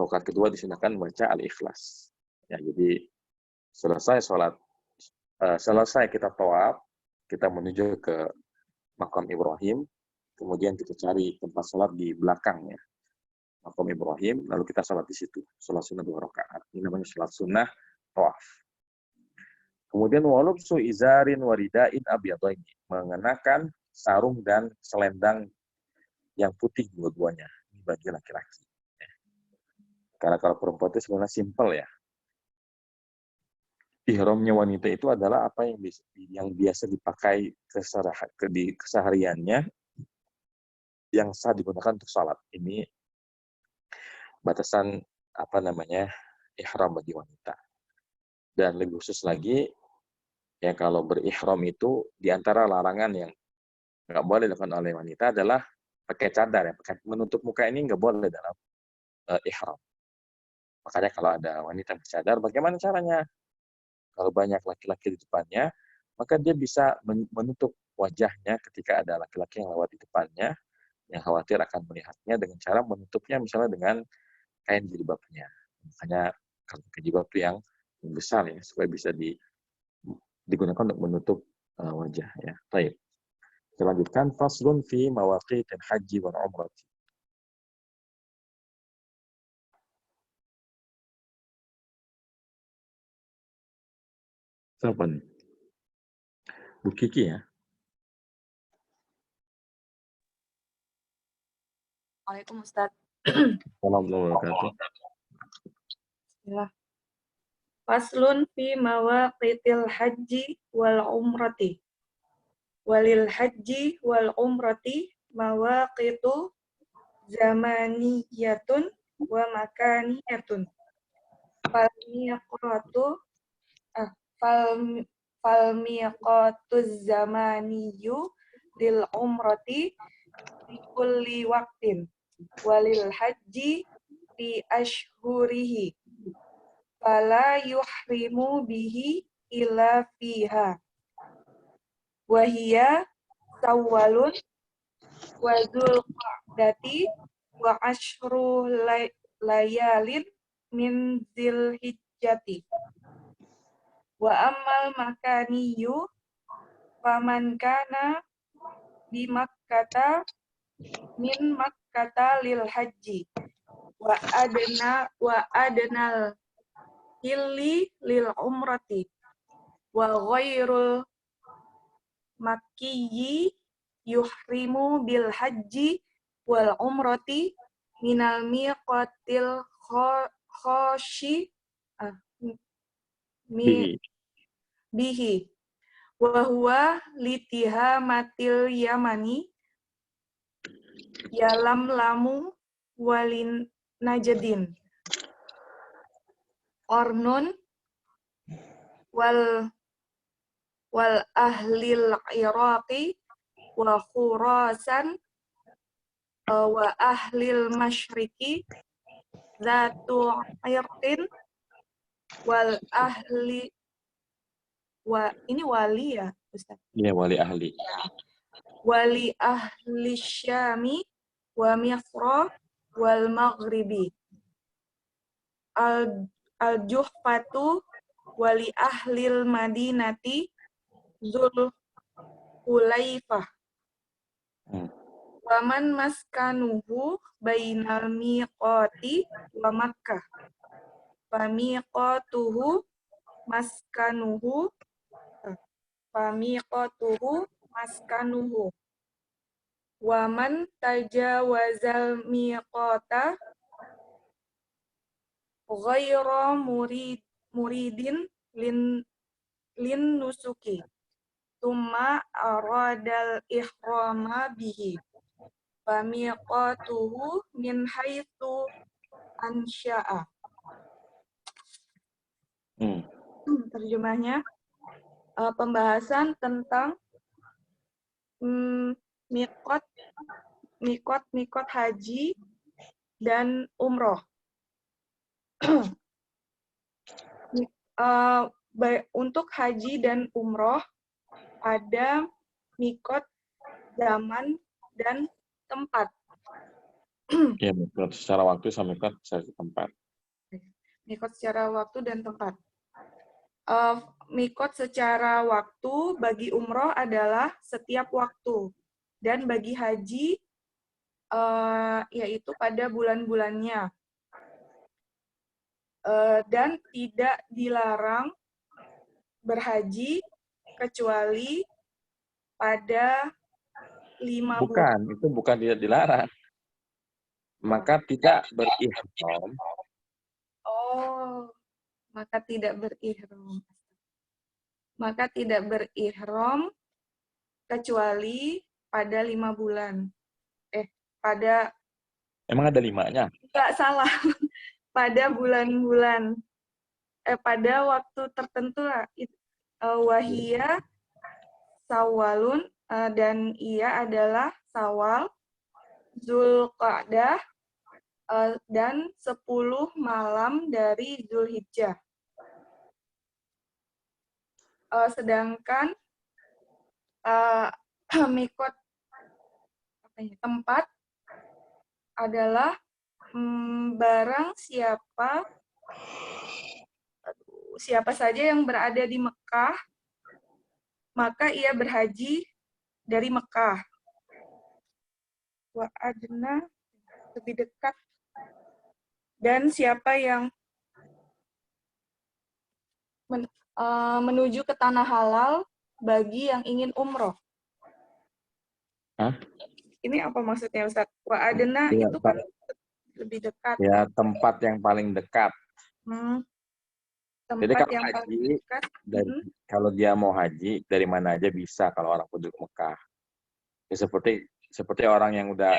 rakaat kedua disunahkan baca Al-Ikhlas. Ya, jadi selesai kita tawaf, kita menuju ke makam Ibrahim, kemudian kita cari tempat sholat di belakangnya makam Ibrahim, lalu kita sholat di situ, sholat sunnah 2 rakaat. Ini namanya sholat sunnah tawaf. Kemudian walubsu izarin waridain abyadaini, mengenakan sarung dan selendang yang putih dua-duanya. Ini bagi laki-laki. Karena kalau perempuan itu sebenarnya simpel ya. Ihramnya wanita itu adalah apa yang biasa dipakai di kesehariannya yang sah digunakan untuk sholat. Ini batasan ihram bagi wanita. Dan lebih khusus lagi, ya kalau berihram itu diantara larangan yang nggak boleh dilakukan oleh wanita adalah pakai cadar ya, menutup muka ini nggak boleh dalam ihram. Makanya kalau ada wanita bercadar, bagaimana caranya? Kalau banyak laki-laki di depannya, maka dia bisa menutup wajahnya ketika ada laki-laki yang lewat di depannya, yang khawatir akan melihatnya dengan cara menutupnya misalnya dengan kain jilbabnya. Makanya kalau pakai jilbab itu yang besar ya, supaya bisa digunakan untuk menutup wajah ya. Baik. Kita lanjutkan faslun fi mawaqitil haji wal umrah. Siapa nih? Bu Kiki ya? Waalaikumsalam Ustaz. Warahmatullahi wabarakatuh. Bismillah. Faslun fi mawaqitil haji wal umrati. Walil haji wal umrati mawaqitu zamaniyatun wa makaniyatun. Falmiqatu zamaniyu lil umrati fi kulli waqtin walil haji fi ashhurihi fala yuhrimu bihi ila fiha wahiyya sawwalun wa dzulqa'dati wa ashru layalin min dzilhijjati wa ammal makaniyu faman kana bi Makkata min Makkata lil haji wa adnal hilli lil umrati wa ghairul makkiyi yuhrimu bil haji wal umrati minal miqatil khoshi bihi wa huwa litihamatil yamani yalam lamu walin najadin Ornun wal ahlil Iraqi wa Khurasan wa ahlil Masyriki Zatu Irqin wal ahli ini wali ya Ustaz? Iya, wali ahli. Wali ahli Syami wa Misra wal Maghribi al-Juhfatu wali ahlil Madinati Zul Hulaifah waman maskanuhu bainal miqati wa Makkah famiqatuhu maskanuhu waman tajawazal miqata ghaira muridin lin nusuki. Tumma aradal ihrama bihi. Famiqatuhu min haitsu ansya'a. Terjemahnya, pembahasan tentang mikot haji dan umroh. Untuk haji dan umroh ada mikot zaman dan tempat. Ya, mikot secara waktu sama mikot secara tempat. Mikot secara waktu dan tempat. Mikot secara waktu bagi umroh adalah setiap waktu. Dan bagi haji, yaitu pada bulan-bulannya. Dan tidak dilarang berhaji kecuali pada 5 bulan. Bukan, itu bukan tidak dilarang. Maka tidak berihram. Oh, maka tidak berihram. Maka tidak berihram kecuali pada 5 bulan. Pada... Emang ada 5-nya? Enggak, salah. Pada bulan-bulan. Pada waktu tertentu lah. Wahia Sawalun, dan ia adalah Sawal, Zulqa'dah, dan 10 malam dari Zulhijjah. Sedangkan mikot tempat adalah barang siapa saja yang berada di Mekah, maka ia berhaji dari Mekah. Wa adna, lebih dekat. Dan siapa yang menuju ke tanah halal bagi yang ingin umroh. Hah? Ini apa maksudnya, Ustaz? Wa adna Ya, itu kan lebih dekat. Ya, tempat yang paling dekat. Tempat Jadi kalau yang haji, paling dekat. Kalau dia mau haji, dari mana aja bisa kalau orang penduduk Mekah. Ya, seperti orang yang udah,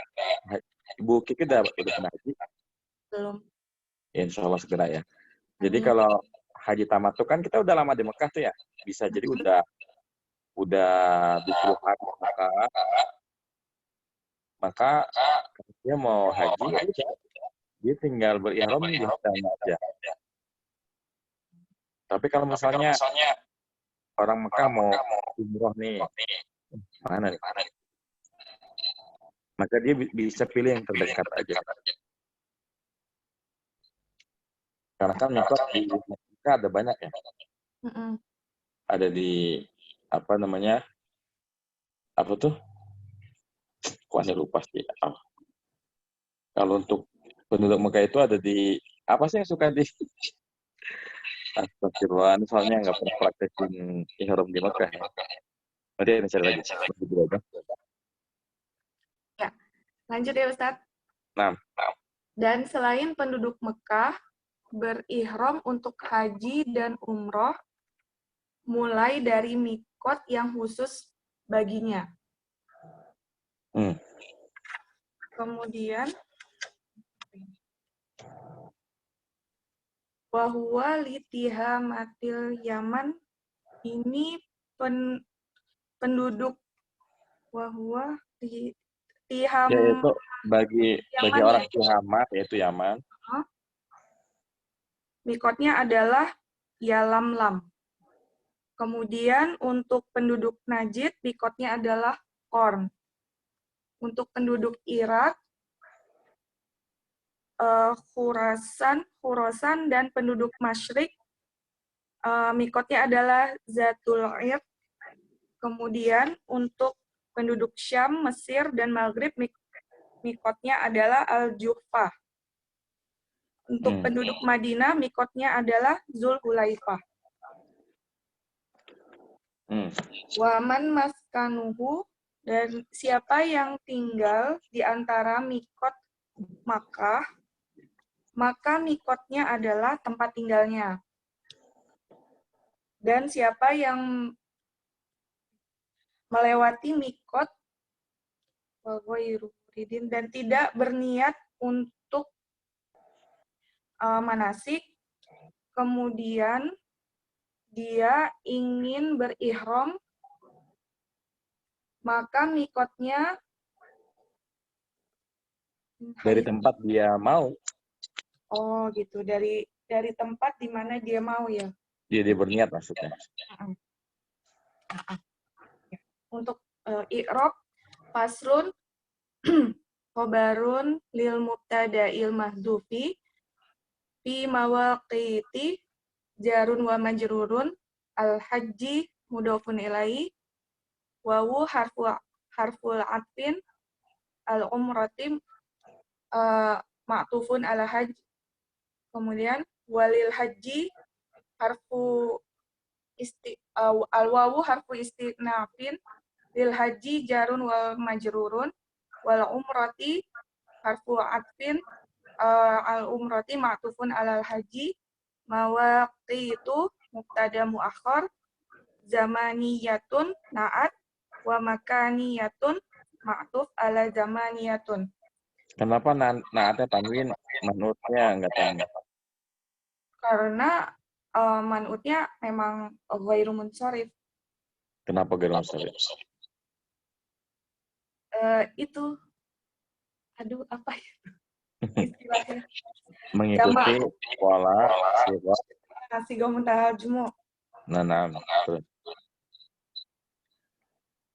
Ibu Kiki udah pernah haji? Belum. Ya, insya Allah segera ya. Jadi kalau haji tamat tuh kan kita udah lama di Mekah tuh ya. Bisa jadi udah 20 hari di Mekah. Maka kalau dia mau haji, dia tinggal berihram di sana aja. Tapi kalau misalnya orang Mekah mau umroh nih, mana nih? Maka dia bisa pilih yang terdekat aja. Karena kan mikot di Mekah ada banyak ya. Ada di apa tuh? Kok saya lupa sih. Kalau untuk penduduk Mekah itu ada di apa sih yang suka di Astagfirullah, soalnya nggak pernah praktekin ihram di Mekah ya. Nanti ada cari lagi. Ya, lanjut ya Ustaz. Nah. Dan selain penduduk Mekah, berihram untuk haji dan umroh mulai dari mikot yang khusus baginya. Kemudian Wahuwa litihamatil Yaman, ini penduduk Wahuwa Tiham, yaitu bagi orang ya? Tihamat, yaitu Yaman. Mikotnya adalah Yalamlam. Kemudian untuk penduduk Najd, mikotnya adalah Qorn. Untuk penduduk Irak, Khurasan, dan penduduk Masyrik, mikotnya adalah Zatul Irq. Kemudian untuk penduduk Syam, Mesir, dan Maghrib, mikotnya adalah Al-Juhfah. Untuk penduduk Madinah, mikotnya adalah Zulhulaifah. Waman maskanuhu, dan siapa yang tinggal di antara mikot Makkah maka mikotnya adalah tempat tinggalnya. Dan siapa yang melewati mikot dan tidak berniat untuk manasik, kemudian dia ingin berihram, maka mikotnya Dari tempat dia mau, gitu, dari tempat di mana dia mau ya. dia berniat maksudnya. Untuk i'rab, fasrun khobarun lil mubtada'il mahdufi fi mawaqiti jarun wa majrurun al-hajji mudhafun ilaihi wawu harful atfin al-umrati ma'tufun ala hajj. Kemudian walil haji harfu al-wawu harfu istinafin lil haji jarun wal majrurun wal umrati harfu atfin al-umrati ma'tufun alal haji mawaqitu mubtada muakhar zamaniyatun na'at wa makaniyatun ma'tuf ala zamaniyatun. Kenapa na'atnya tanwin, manutnya enggak tanwin? Karena manutnya memang ghairu munsharif. Kenapa ghairu munsharif? Itu, aduh apa ya istilahnya? Mengikuti pola Sigah muntahajmu. Nah, terus.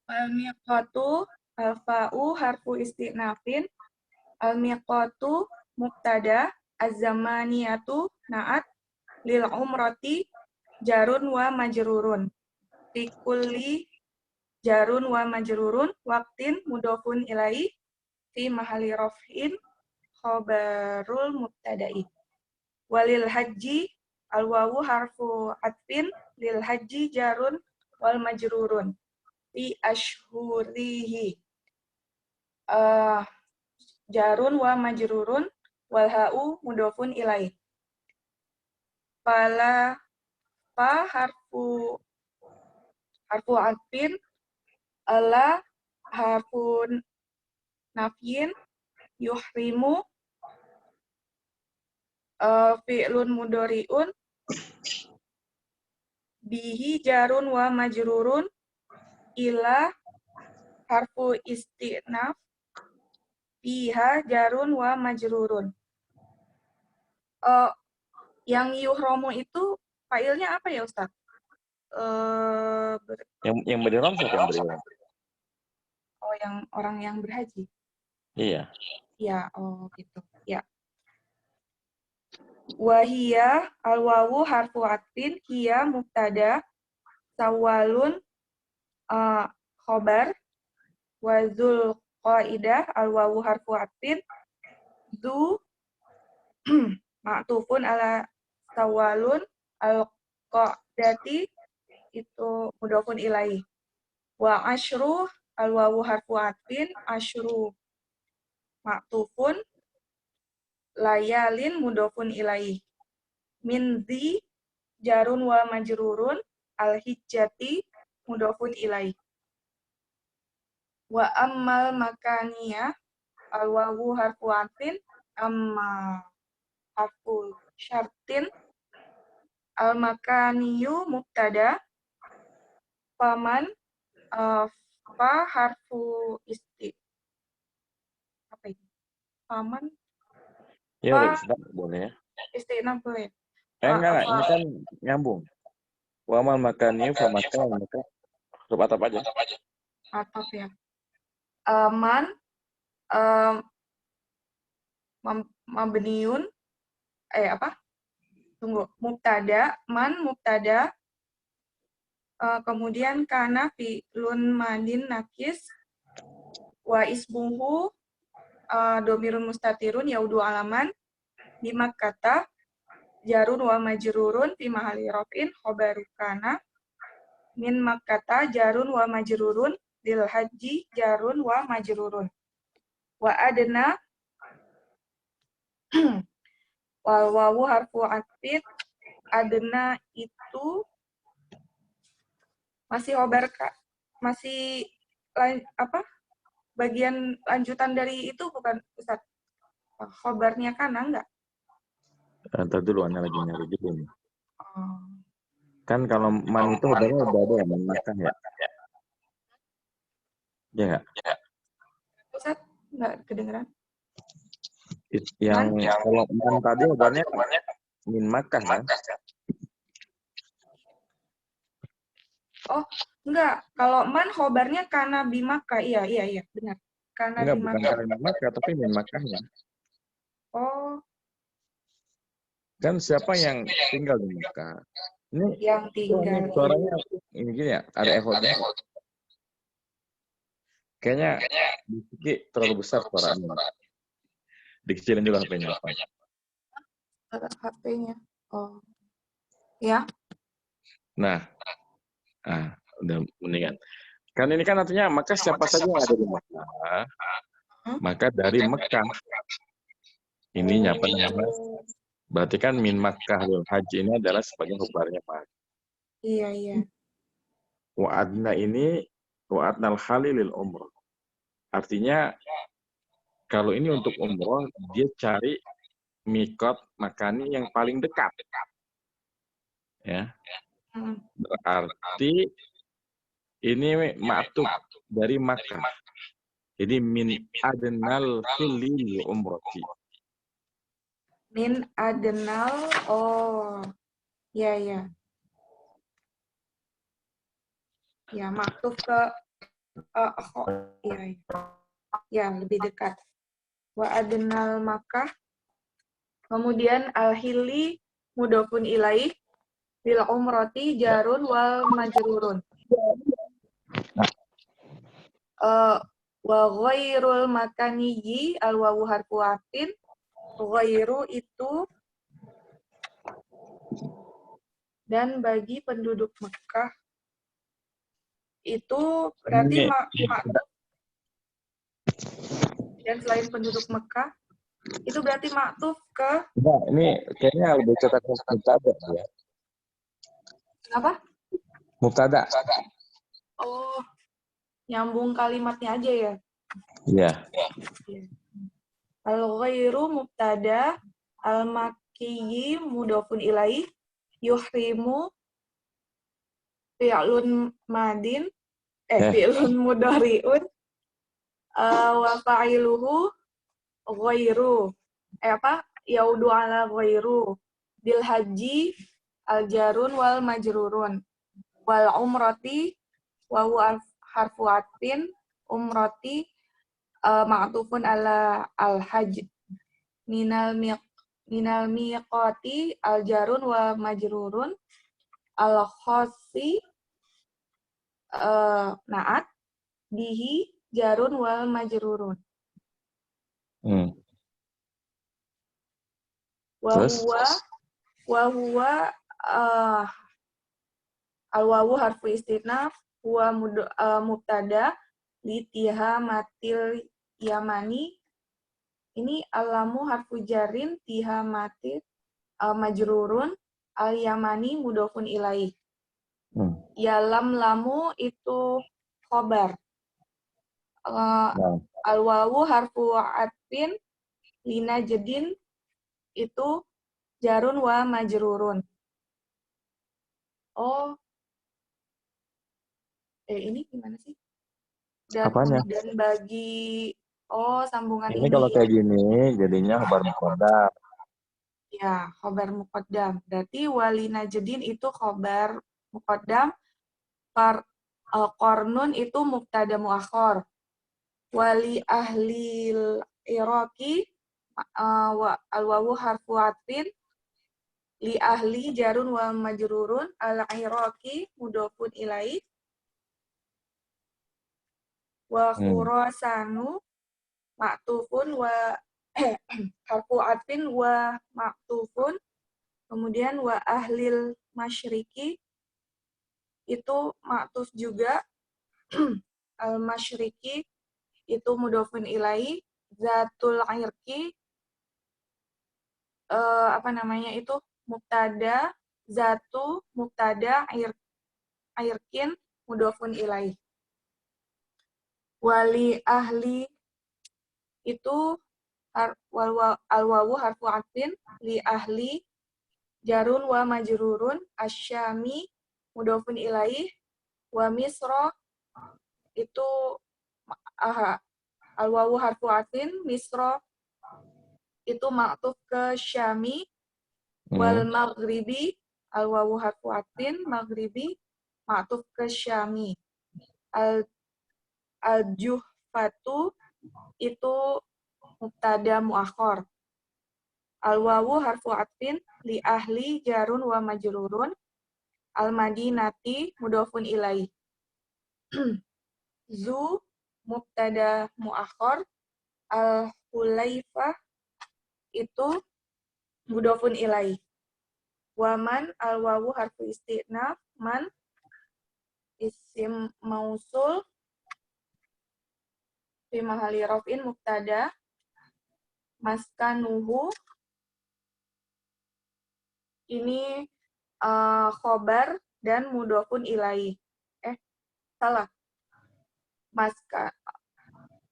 Al-miqatu al-fa'u harfu istinafin al-miqatu mubtada az-zamaniyatu na'at lil umrati jarun wa majrurun fi kulli jarun wa majrurun waqtin mudhafun ilaihi fi mahalli raf'in khabarul mubtada'i walil haji al-wawu harfu atfin lil haji jarun wal majrurun fi ashhurihi jarun wa majrurun wal ha'u mudhafun ilaihi. Fala fa harfu atfin ala harfun nafyin yuhrimu fi'lun mudhari'un bihi jarun wa majrurun ila harfu istinaf biha jarun wa majrurun. Yang yuhromu itu failnya apa ya Ustaz? Yang berihram siapa yang berihram? Oh, yang orang yang berhaji. Iya. Ya, oh gitu. Ya. Wahia al-wawu harfu atfin hiya mubtada sawalun khobar wazul qaidah al-wawu harfu atfin zu ma'tufun ala sawalun al-qadati itu mudhafun ilaihi wa asyru al-wawu harfu atfin asyru ma'tufun layalin mudhafun ilaihi min zi jarun wa majrurun al-hijjati mudhafun ilaihi wa ammal makaniyah al-wawu harfu atfin amma harfu syartin al-makaniyu mubtada faman fa harfu apa ini? Faman Ya, boleh ya. istinaf boleh. Enggak, ini kan nyambung. Wa amal makani fa makan maka huruf atap aja. Atap ya. Man mabniun mubtada man mubtada kemudian kana fi'lun madin nakis wa ismuhu domirun mustatirun yaudu alaman lima kata jarun wa majrurun fi mahalli raf'in khabaru kana min makkata jarun wa majrurun lil haji jarun wa majrurun wa adna Wal wawu harfu atfin adna itu masih khobar Kak. Masih apa? Bagian lanjutan dari itu bukan Ustaz? Khobarnya kana enggak? Ntar dulu, Anda lagi nyari dulu nih. Oh. Kan kalau man itu udah ada ya, man makkah ya? Ya nggak? Ustaz, enggak kedengeran? Yang kalau man tadi udaranya min makkah kan? Oh, enggak. Kalau man khobarnya kana bimaka. Iya, benar. Kana Enggak, bukan bimaka. karena makkah, tapi min makkahnya. Oh, Kan siapa yang tinggal di Makkah? Ini, yang ini tinggal. suaranya ini gini ya, ada echonya. Kayaknya sedikit terlalu besar suaranya. Dikecilin dulu HP-nya. HP-nya. Oh. Ya. Nah, udah mendingan. Kan ini kan artinya maka siapa saja yang ada di Makkah, maka dari Mekah. Ininya apa namanya? Berarti kan min Makkah lil haji ini adalah sebagai khobarnya Pak. Iya. Wa adna ini wa adnal halilil umrah. Artinya kalau ini untuk umroh dia cari mikot makani yang paling dekat. Ya. Berarti ini ma'tub dari Makkah. Jadi min adnal hilli umrati. Min adnal. Oh. Iya. Ya, maktub ke iya. Ya, lebih dekat. Wa adnal Makkah. Kemudian al-hilli mudhofun ilaih bil umrati jarun wal majrurun. Wa ghairul makaniyi al wawu harfu atin. Ghairu itu dan bagi penduduk Mekah itu berarti maktuf. Dan selain penduduk Mekah itu berarti maktuf ke. Nah, ini kayaknya lebih cetak mubtada ya. Apa? Mubtada. Oh, nyambung kalimatnya aja ya. Iya. Al-ghairu mubtada, al-makiyyi mudhofun ilaih, yuhrimu fi'lun madin, fi'lun mudhari'un, wa fa'iluhu ghairu. Yaudu ala ghairu. Bil haji al-jarun wal majrurun. Wal umrati wa huwa harfu atfin, umrati ma'tufun ala al-hajj. Minal miqati al-jarun wa majrurun. Al-khossi naat bihi jarun wal majrurun. Wa huwa al-wawu harfu istinaf huwa mubtada litihamatil yamani. Ini alamu harfu jarin tihamatil majrurun al-yamani mudhofun ilaih. Yalam lamu itu khobar. Al-wawu harfu atfin lina jedin itu jarun wa majrurun. Oh. Ini gimana sih? Apanya? Dan bagi sambungan ini kalau kayak gini jadinya khobar muqaddam. Ya, khobar muqaddam. Berarti walina jedin itu khobar muqaddam. Qarnun itu mubtada muakhar. Wali ahlil iraqi al-wawu harfu atfin li ahli jarun wa majrurun al-iraqi mudhofun ilaih. Wa khurasanu maktufun wa harfu atfin wa maktufun. Kemudian wa ahlil masyriki itu maktuf juga. Al-masyriki itu mudhofun ilaih. Zatul irqi apa namanya itu mubtada, zatu, mubtada, irkin, mudhofun ilaih. Wali ahli itu al-wawu harfu atfin, li ahli jarun wa majrurun, asyami mudhofun ilaih, wa misra itu al-wawu harfu atfin, misra itu ma'tuf ke syami, wal maghribi al-wawu harfu atfin, maghribi ma'tuf ke syami. Al-juhfatu itu mubtada muakhar. Al-wawu harfu atfin, li ahli jarun wa majrurun, al-madinati mudhofun ilaih. Zu mubtada muakhar, al-hulaifah itu mudhofun ilaih. Waman al-wawu harfu istinaf, man isim mausul fi mahali raf'in mubtada, maskanuhu ini khobar dan mudhofun ilaih. Salah.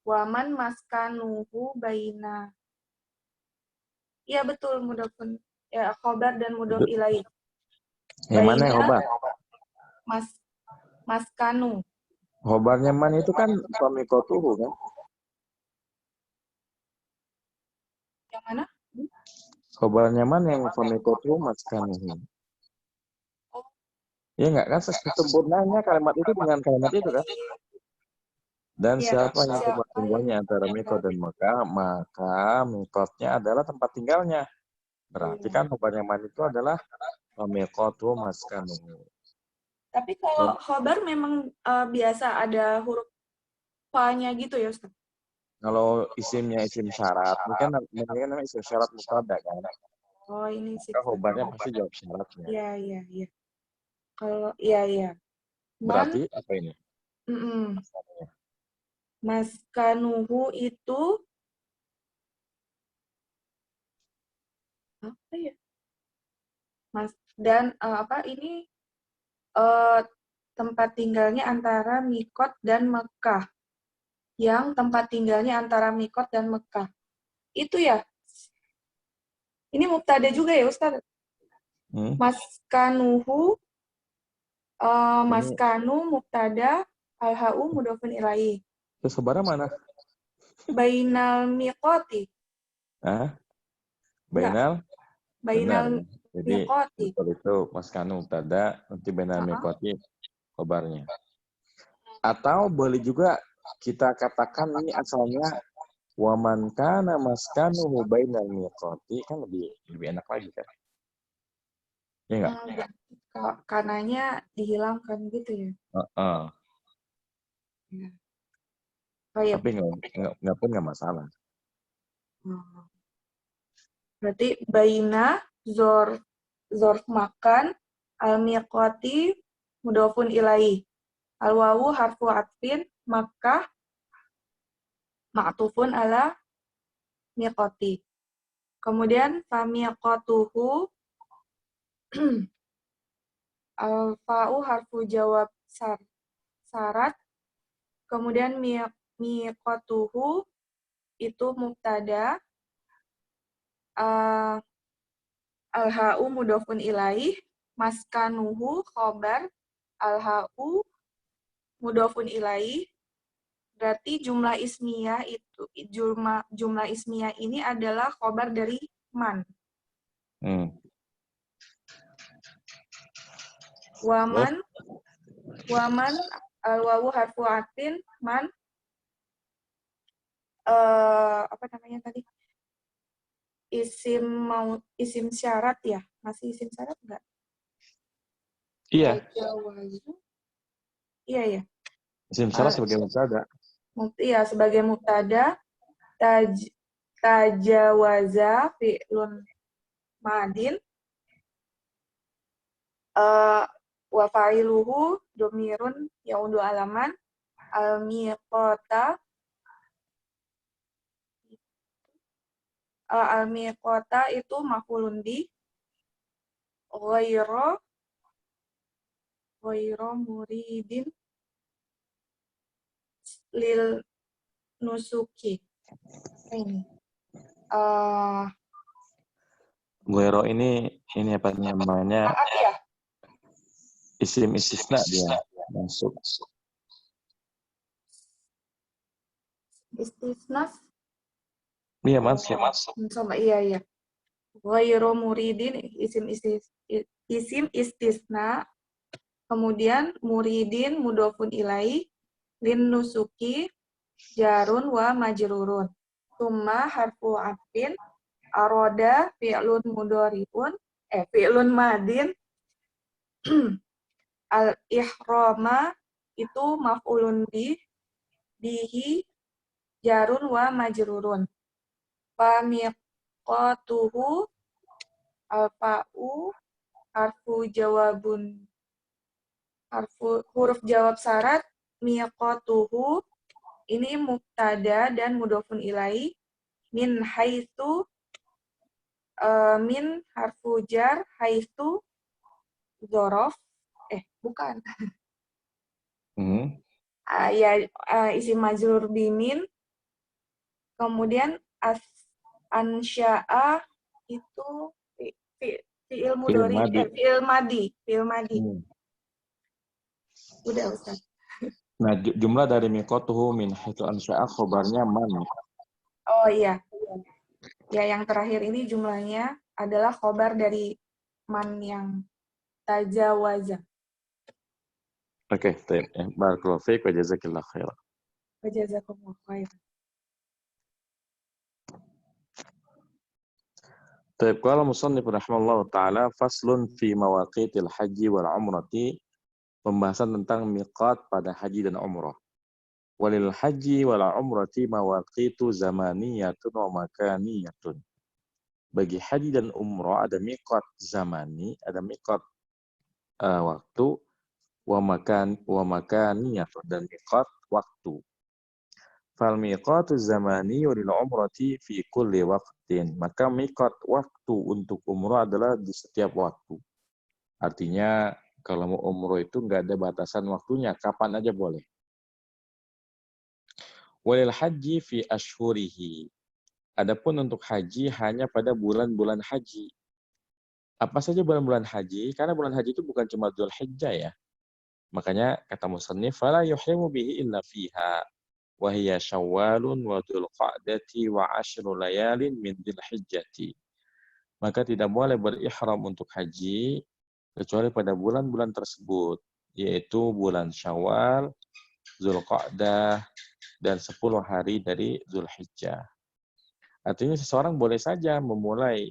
Waman maskanuhu baina. Iya betul, mudhofun. Ya, khobar dan mudhof ilaih. Yang mana yang khobar? Maskanu. Khobarnya man itu kan pamikotuhu kan? Yang mana? Khobarnya man yang pamikotuhu maskanuhu. Ya enggak kan sempurnanya kalimat itu dengan kalimat itu kan? Dan siapa yang tempat tinggalnya antara mikot dan Mekah, maka mikotnya adalah tempat tinggalnya. Berarti kan khobarnya man itu adalah mikotu maskanuhu. Tapi kalau khobar memang biasa ada huruf fa-nya gitu ya, Ustaz? Kalau isimnya isim syarat, mungkin namanya isim syarat mubtada kan? Oh, ini sih. Maka khobarnya pasti jawab syaratnya. Iya. Kalau iya. Berarti apa ini? Maskanuhu itu apa ya? Ini tempat tinggalnya antara Mikot dan Mekah. Yang tempat tinggalnya antara Mikot dan Mekah. Itu ya. Ini mubtada juga ya, Ustaz? Maskanuhu, maskanu, mubtada, al-ha'u, mudhofun ilaih. Terus khobarnya mana? Bainal miqati. Bainal miqati. Jadi itu maskanu mubtada, nanti bainal miqati khobarnya. Atau boleh juga kita katakan ini asalnya waman kana maskanuhu bainal miqati, kan lebih enak lagi kan? Ya enggak? Kananya dihilangkan gitu ya. Tapi nggak pun nggak masalah. Berarti baina zorf makan, al-miqati mudhofun ilaih. Al-wawu harfu atfin, Makkah ma'tufun ala miqati. Kemudian famiqatuhu al-fa'u harfu jawab syarat. Kemudian miqatuhu itu mubtada, al-ha'u mudhofun ilaih, maskanuhu khobar, al-ha'u mudhofun ilaih. Berarti jumlah ismiyah ini adalah khobar dari man. Waman al-wawu harfu atfin, man apa namanya tadi? Isim syarat ya? Masih isim syarat enggak? Iya. Iya ya. Isim syarat sebagai mubtada. Iya, sebagai mubtada. Tajawaza fi'lun madin. Wa fa'iluhu domirun yaudu alaman. Al-miqata Al-miqata itu maf'ulun bi, ghairu muridin lil nusuki. Ini. Guero ini apa namanya? Iya. Isim istisna dia masuk. Istisnas. Iya masuk. Sama iya. Ghairu muridin isim istisna. Kemudian muridin mudhofun ilai lin nusuki jarun wa majrurun. Summa harfu atfin aroda fi'lun mudhari'un fi'lun madin al-ihrama itu maf'ulun bihi jarun wa majrurun. Famiqatuhu al-fa'u huruf jawab syarat. Miqatuhu ini mubtada dan mudhofun ilai. Min haitsu min harfu jar, haitsu dzaraf bukan. Isim majrur bimin. Kemudian ansya'a itu fi'il mudhari, fi'il madi. Udah, Ustaz. Nah, jumlah dari miqatuhu min haitsu ansya'a khobarnya man. Oh iya. Ya, yang terakhir ini jumlahnya adalah khobar dari man yang tajawaza. Oke, baik. Barakallahu fiik wa jazakillahu khairan. Wa jazakumullahu khairan. Baik, qala musannif rahimallahu taala faslun fi mawaqitil haji wal umrati, pembahasan tentang miqat pada haji dan umrah. Walil haji wal umrati mawaqitu zamaniyatun wa makaniyatun. Bagi haji dan umrah ada miqat zamani, ada miqat waktu, wa makaniyatun, dan miqat waktu. Fal miqatu zamani lil umrati fi kulli waqtin. Maka miqat waktu untuk umrah adalah di setiap waktu. Artinya kalau mau umrah itu nggak ada batasan waktunya, kapan aja boleh. Walil haji fi ashhurihi. Adapun untuk haji hanya pada bulan-bulan haji. Apa saja bulan-bulan haji? Karena bulan haji itu bukan cuma Dzulhijjah ya. Makanya kata musannif fala yuhrimu bihi illa fiha wa hiya Syawalun wa Dzulqa'dati wa 10 layalin min Dzulhijjati. Maka tidak boleh berihram untuk haji kecuali pada bulan-bulan tersebut, yaitu bulan Syawal, Dzulqa'dah, dan 10 hari dari Dzulhijjah. Artinya seseorang boleh saja memulai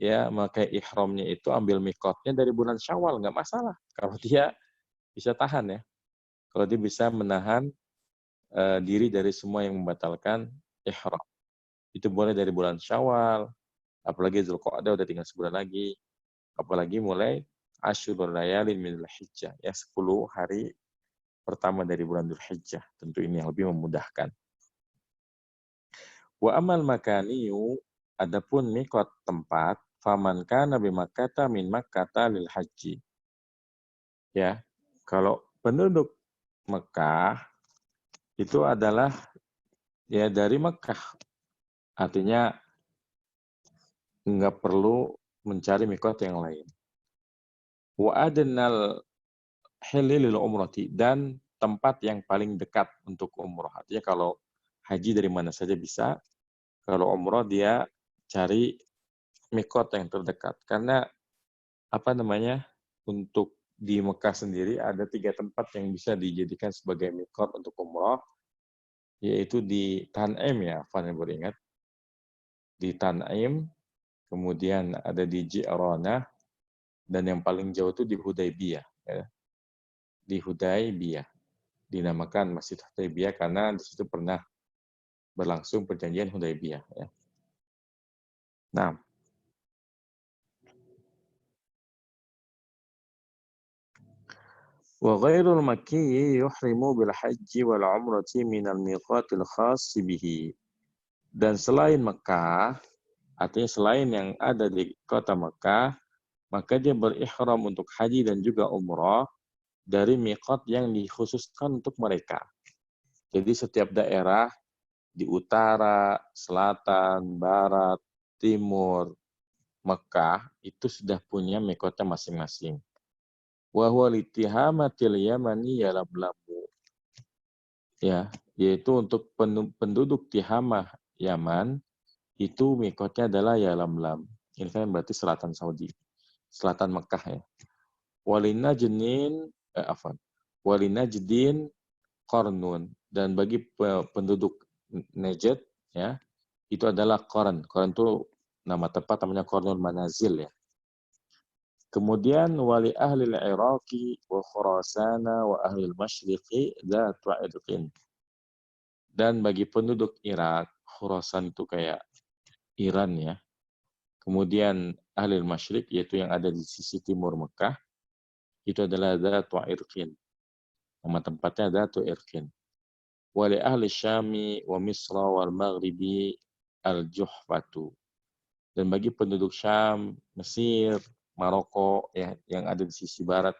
memakai ihramnya itu, ambil miqatnya dari bulan Syawal, nggak masalah. Kalau dia bisa tahan ya. Kalau dia bisa menahan diri dari semua yang membatalkan ihram. Itu boleh dari bulan Syawal, apalagi Dzulqa'dah udah tinggal sebulan lagi. Apalagi mulai Asyurul Layalin min Dzulhijjah, 10 hari pertama dari bulan Dzulhijjah. Tentu ini yang lebih memudahkan. Wa amal makaniyu, adapun miqat tempat, faman kana bi Makkah min Makkah lil haji. Ya, kalau penduduk Mekah itu adalah dari Mekah. Artinya enggak perlu mencari miqat yang lain. Wa adnal hilil umrati, dan tempat yang paling dekat untuk umrah. Artinya kalau haji dari mana saja bisa, kalau umrah dia cari miqat yang terdekat. Karena untuk di Mekah sendiri ada 3 tempat yang bisa dijadikan sebagai miqat untuk umrah, yaitu di Tan'im ya, Fani beringat. Di Tan'im, kemudian ada di Ji'ranah, dan yang paling jauh itu di Hudaybiyah. Ya. Di Hudaybiyah. Dinamakan Masjid Hudaybiyah karena di situ pernah berlangsung perjanjian Hudaybiyah. Ya. Nah, wa ghairul makki yuhrimu bil haji wal umrati minal miqatil khas bihi. Dan selain Mekah, Artinya selain yang ada di kota Mekah, maka dia berihram untuk haji dan juga umrah dari miqat yang dikhususkan untuk mereka. Jadi setiap daerah di utara, selatan, barat, timur, Mekah itu sudah punya miqatnya masing-masing. Wa huwa litihamatil yamani yalamlamu. Ya, yaitu untuk penduduk Tihamah Yaman itu miqatnya adalah Yalamlam. Ini kan berarti selatan Saudi. Selatan Mekah ya. Walina jenin Walina jedin Qarnun, dan bagi penduduk Najd ya itu adalah Qarn. Qarn itu nama tepat, namanya Qarnul Manazil ya. Kemudian wali ahli al-Iraqi wa Khurasana wa ahli al-Masyriqi dzatu idqin. Dan bagi penduduk Irak, Khurasan itu kayak Iran ya. Kemudian ahli al-Masyriq yaitu yang ada di sisi timur Mekah itu adalah dzatu idqin. Nama tempatnya dzatu idqin. Wali ahli Syami wa Misra wal Maghribi al-Juhfatu. Dan bagi penduduk Syam, Mesir, Maroko yang ada di sisi barat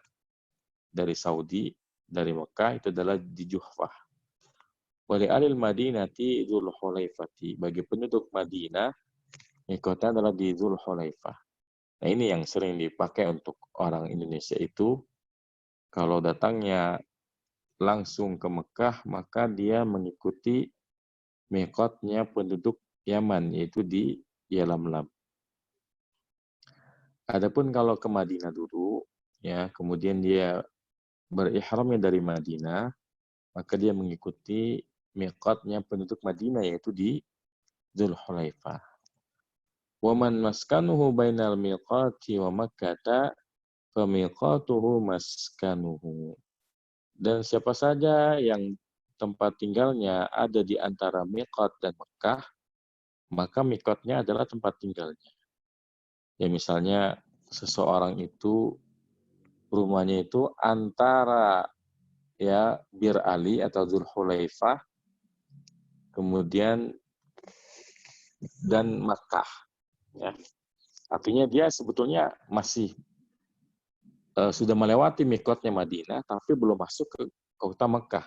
dari Saudi, dari Mekah itu adalah di Juhfah. Wali ahli Madinati Dzul Hulaifati. Bagi penduduk Madinah, kota adalah di Dzul Hulaifah. Nah, ini yang sering dipakai untuk orang Indonesia itu kalau datangnya langsung ke Mekah, maka dia mengikuti miqatnya penduduk Yaman, yaitu di Yalamlam. Adapun kalau ke Madinah dulu, ya kemudian dia berihramnya dari Madinah, maka dia mengikuti miqatnya penduduk Madinah, yaitu di Dzulhulaifah. Wa man maskanuhu bainal miqati wa Makkah fa miqatuhu maskanuhu. Dan siapa saja yang tempat tinggalnya ada di antara miqat dan Mekah, maka miqatnya adalah tempat tinggalnya. Ya misalnya seseorang itu rumahnya itu antara ya Bir Ali atau Dzulhulaifah kemudian dan Makkah ya. Artinya dia sebetulnya masih sudah melewati miqatnya Madinah tapi belum masuk ke kota Mekah.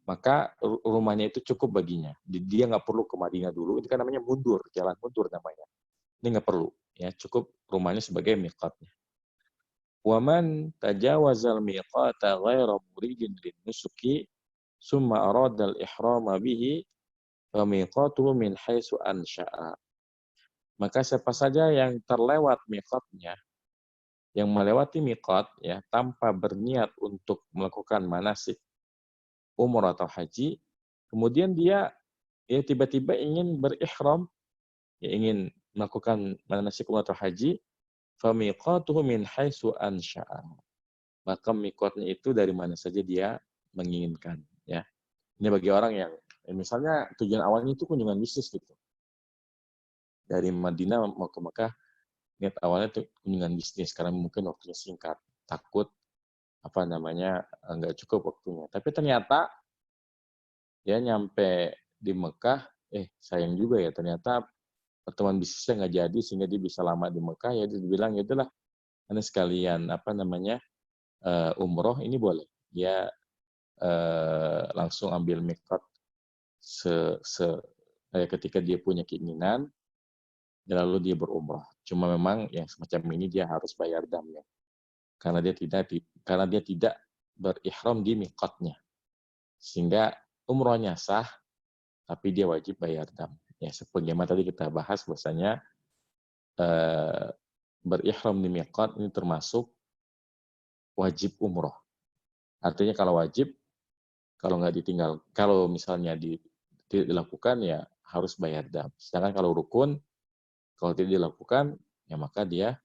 Maka rumahnya itu cukup baginya. Dia nggak perlu ke Madinah dulu, itu kan namanya mundur, jalan mundur namanya. Ini nggak perlu, ya cukup rumahnya sebagai miqatnya. Waman tajawazal miqata ghaira muridin lin-nusuki summa arada al-ihrama bihi fa miqatuhu min haitsu ansha'a. Maka siapa saja yang terlewat miqatnya, yang melewati miqat ya tanpa berniat untuk melakukan manasik umrah atau haji, kemudian dia ya tiba-tiba ingin berihram, ya ingin melakukan manasik umrah atau haji, fa miqatuhu min haitsu ansha'a. Maka miqatnya itu dari mana saja dia menginginkan ya. Ini bagi orang yang misalnya tujuan awalnya itu kunjungan bisnis gitu. Dari Madinah mau ke Mekah, niat awalnya itu kunjungan bisnis karena mungkin waktunya singkat, takut nggak cukup waktunya. Tapi ternyata dia nyampe di Mekah, sayang juga ya ternyata pertemuan bisnisnya nggak jadi sehingga dia bisa lama di Mekah. Ya dia bilang ya itulah, karena sekalian umroh ini boleh. Dia langsung ambil miqat ketika dia punya keinginan, lalu dia berumrah. Cuma memang yang semacam ini dia harus bayar damnya, karena dia tidak berihram di miqatnya, sehingga umrohnya sah, tapi dia wajib bayar dam. Ya, sebagaimana tadi kita bahas bahwasanya berihram di miqat ini termasuk wajib umroh. Artinya kalau wajib, kalau nggak ditinggal, kalau misalnya tidak dilakukan ya harus bayar dam. Sedangkan kalau rukun, kalau tidak dilakukan ya maka dia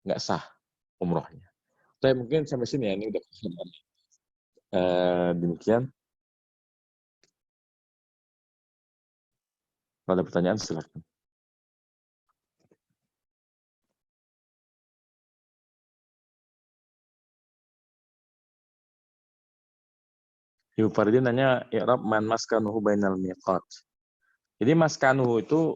nggak sah umrohnya. Tapi mungkin sampai sini ya, ini udah demikian. Kalau ada pertanyaan silakan. Ibu Fardin nanya, i'rab man maskanuhu bainal miqat. Jadi maskanuhu itu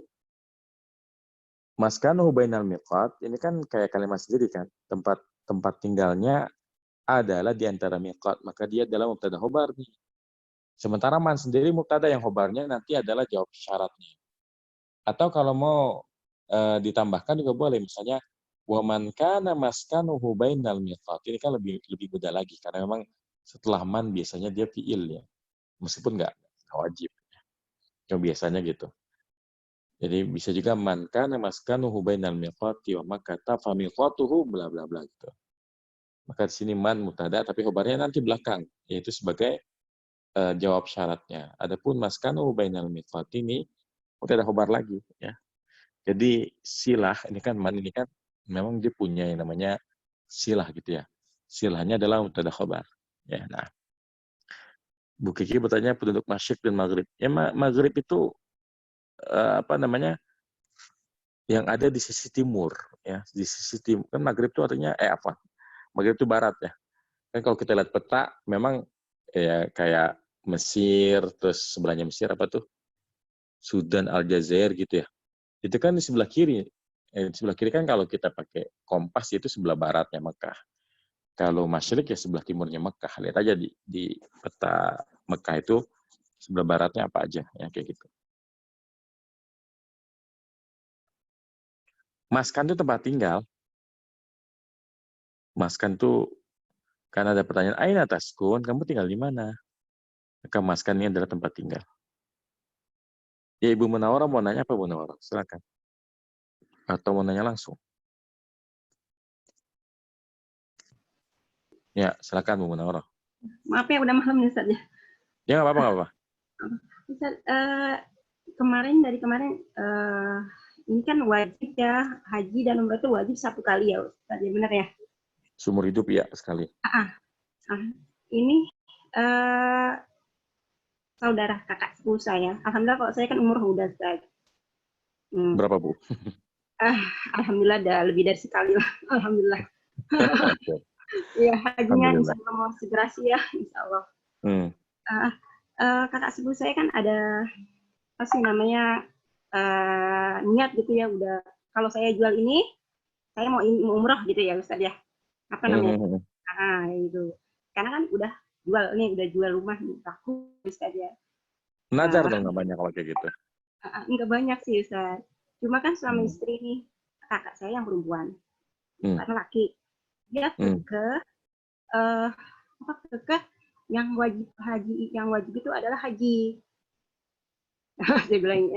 Maskanuhu bainal miqat, ini kan kayak kalimat sendiri kan. Tempat tinggalnya adalah di antara miqat, maka dia adalah mubtada khobar nih. Sementara man sendiri mubtada yang khobarnya nanti adalah jawab syaratnya. Atau kalau mau ditambahkan juga boleh, misalnya wa man kana maskanuhu bainal miqat. Ini kan lebih mudah lagi karena memang setelah man biasanya dia fiil ya. Meskipun nggak wajib. Cuma biasanya gitu. Jadi bisa juga man kana maskanuhu bainal miqati wa makkata fa miqatuhu bla bla bla gitu. Maka di sini man mubtada tapi khobarnya nanti belakang, yaitu sebagai jawab syaratnya. Adapun maskanuhu bainal miqati ini mubtada khobar lagi ya. Jadi silah ini kan man ini kan memang dia punya yang namanya silah gitu ya. Silahnya adalah mubtada khobar. Ya, nah. Bu Kiki bertanya penduduk Masyriq dan Maghrib. Ya Maghrib itu apa namanya? Yang ada di sisi timur ya, di sisi timur. Kan Maghrib itu artinya apa? Maghrib itu barat ya. Kan kalau kita lihat peta memang ya kayak Mesir, terus sebelahnya Mesir apa tuh? Sudan, Aljazair gitu ya. Itu kan di sebelah kiri. Di sebelah kiri kan kalau kita pakai kompas itu sebelah baratnya Mekah. Kalau Masyriq ya sebelah timurnya Mekah. Lihat aja di peta Mekah itu sebelah baratnya apa aja ya kayak gitu. Maskan itu tempat tinggal. Maskan itu karena ada pertanyaan, aina taskun, kamu tinggal di mana? Maka maskan ini adalah tempat tinggal. Ya Ibu Munawwarah mau nanya apa Bu Munawwarah? Silakan. Atau mau nanya langsung? Ya, silakan Bu Munawwarah. Maaf ya udah malam nih Ustaz ya. Ya nggak apa-apa. Ustaz, dari kemarin ini kan wajib ya, haji dan umrah itu wajib satu kali ya Ustaz, ya benar ya? Seumur hidup ya sekali. Ini saudara kakak sepupu saya. Alhamdulillah kalau saya kan umur udah Ustaz. Berapa Bu? Alhamdulillah ada lebih dari sekali lah. Alhamdulillah. Ya hajinya insya Allah mau segera sih ya, insya Allah. Kakak sepupu saya kan ada apa sih namanya niat gitu ya, udah kalau saya jual ini saya mau umroh gitu ya Ustaz ya, apa namanya itu karena kan udah jual rumah aku Ustaz ya. Najar dong namanya kalau kayak gitu. Enggak banyak sih Ustaz, cuma kan suami istri nih, kakak saya yang perempuan, karena laki dia ke yang wajib haji, yang wajib itu adalah haji. Saya bilang,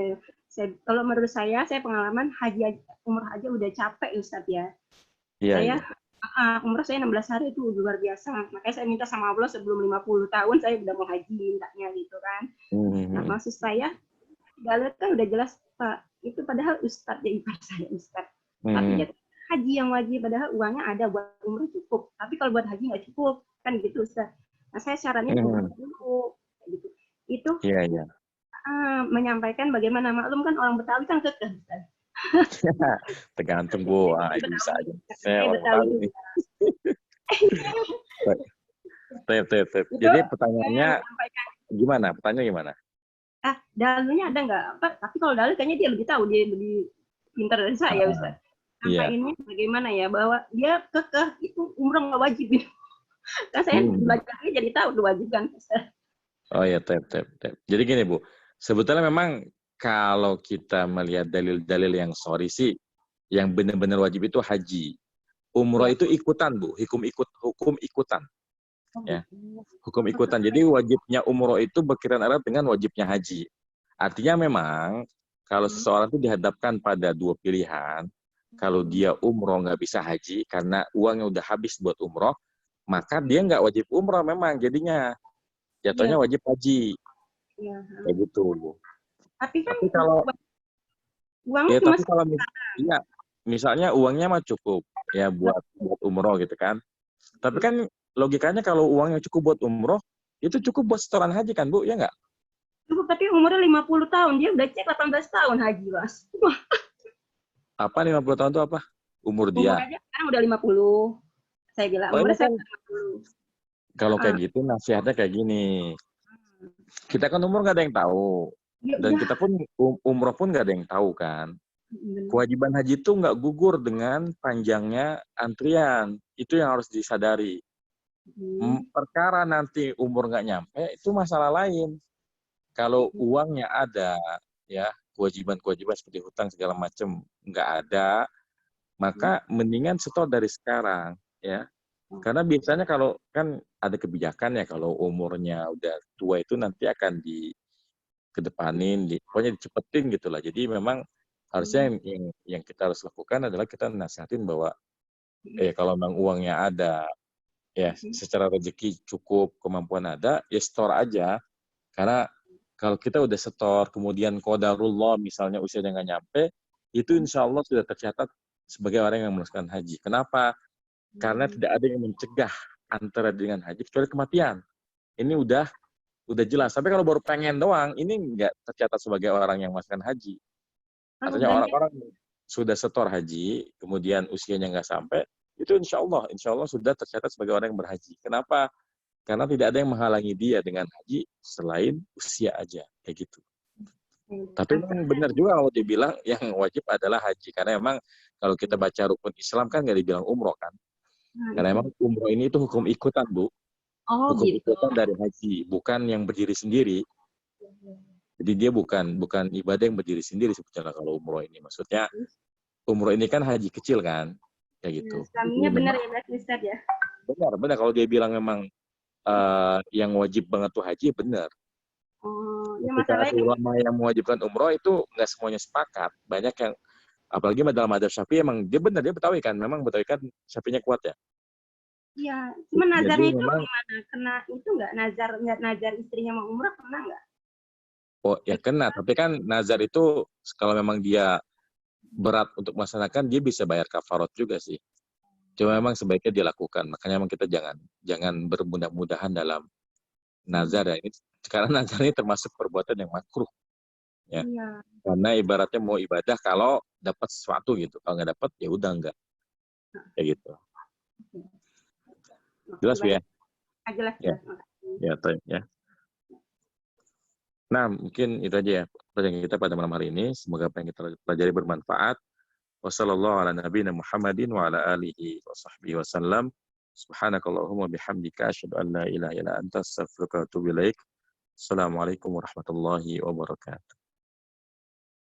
kalau menurut saya pengalaman haji umroh aja udah capek Ustadz ya. Saya umroh saya 16 hari itu luar biasa. Makanya saya minta sama Allah sebelum 50 tahun saya udah mau haji mintanya gitu kan. Nah maksud saya, dalil kan udah jelas Pak, itu padahal Ustadz ya ipar saya Ustadz. Tapi haji yang wajib padahal uangnya ada buat umroh cukup. Tapi kalau buat haji nggak cukup kan gitu Ustadz. Nah saya sarannya dulu gitu. Itu menyampaikan bagaimana, maklum kan orang Betawi kan kekeh. Tergantung Bu, bisa aja. Saya orang Betawi. Jadi pertanyaannya gimana? Pertanyaannya gimana? Dalilnya ada nggak? Tapi kalau dalil kayaknya dia lebih tahu, dia lebih pintar dari saya Ustaz. Sampaiinnya bagaimana ya, bahwa dia kekeh itu umroh nggak wajib gitu. Kan saya belajarnya jadi tahu tuh wajib kan Ustaz. Oh ya, Jadi gini Bu, sebetulnya memang kalau kita melihat dalil-dalil yang sorry sih, yang benar-benar wajib itu haji. Umroh itu ikutan Bu, hukum ikutan. Ya, hukum ikutan. Jadi wajibnya umroh itu berkaitan erat dengan wajibnya haji. Artinya memang kalau seseorang itu dihadapkan pada dua pilihan, kalau dia umroh nggak bisa haji karena uangnya udah habis buat umroh, maka dia nggak wajib umroh memang jadinya. Jatuhnya wajib haji. Kayak gitu. Tapi kalau uangnya misalnya uangnya mah cukup ya buat umroh gitu kan. Tapi kan logikanya kalau uangnya cukup buat umroh, itu cukup buat setoran haji kan Bu, ya nggak? Cukup, tapi umurnya 50 tahun, dia udah cek 18 tahun haji Mas. Apa 50 tahun itu apa? Umur dia? Umur aja sekarang udah 50. Saya bilang, umurnya saya 50. Kalau kayak gitu nasihatnya kayak gini. Kita kan umur nggak ada yang tahu. Dan kita pun umroh pun nggak ada yang tahu kan. Benar. Kewajiban haji itu nggak gugur dengan panjangnya antrian. Itu yang harus disadari. Perkara nanti umur nggak nyampe, itu masalah lain. Kalau uangnya ada, ya kewajiban-kewajiban seperti hutang segala macam nggak ada, maka mendingan setor dari sekarang, ya. Karena biasanya kalau kan ada kebijakan ya, kalau umurnya udah tua itu nanti akan dikedepanin, pokoknya dicepetin gitulah. Jadi memang harusnya yang kita harus lakukan adalah kita nasihatin bahwa kalau memang uangnya ada, ya secara rezeki cukup, kemampuan ada, ya setor aja. Karena kalau kita udah setor, kemudian qadarullah misalnya usianya nggak nyampe, itu insya Allah sudah tercatat sebagai orang yang melaksanakan haji. Kenapa? Karena tidak ada yang mencegah antara dengan haji kecuali kematian. Ini udah jelas. Tapi kalau baru pengen doang, ini nggak tercatat sebagai orang yang melaksanakan haji. Artinya orang-orang sudah setor haji, kemudian usianya nggak sampai, itu insya Allah sudah tercatat sebagai orang yang berhaji. Kenapa? Karena tidak ada yang menghalangi dia dengan haji selain usia aja, kayak gitu. Tapi memang benar juga kalau dibilang yang wajib adalah haji. Karena memang kalau kita baca rukun Islam kan nggak dibilang umroh kan. Karena memang umroh ini itu hukum ikutan, Bu. Hukum ikutan dari haji, bukan yang berdiri sendiri. Jadi dia bukan ibadah yang berdiri sendiri sebetulnya kalau umroh ini. Maksudnya umroh ini kan haji kecil kan, kayak gitu. Islamnya benar ya, Ustaz ya. Benar. Kalau dia bilang memang yang wajib banget tuh haji, benar. Ya masalahnya ulama yang mewajibkan umroh itu nggak semuanya sepakat. Banyak yang, apalagi dalam madzhab Syafi'i, emang dia benar, dia Betawi kan. Memang Betawi kan Syafi'inya kuat ya. Iya, cuma nazarnya itu memang, gimana? Kena itu nggak nazar istrinya mau umrah kena nggak? Oh ya kena, tapi kan nazar itu kalau memang dia berat untuk melaksanakan, dia bisa bayar kafarat juga sih. Cuma memang sebaiknya dilakukan. Makanya memang kita jangan bermudah-mudahan dalam nazar ya. Ini karena nazar ini termasuk perbuatan yang makruh. Ya. Iya. Karena ibaratnya mau ibadah kalau dapat sesuatu gitu. Kalau nggak dapat ya udah enggak. Kayak gitu. Jelas Bu ya? Jelas. Ya. Nah, mungkin itu aja ya pertanyaan kita pada malam hari ini. Semoga apa yang kita pelajari bermanfaat. Wassallallahu ala nabiyina Muhammadin wa ala alihi wa sahbihi wasallam. Subhanakallahumma bihamdika asyhadu an la ilaha illa anta astaghfiruka wa atubu ilaik. Assalamualaikum warahmatullahi wabarakatuh.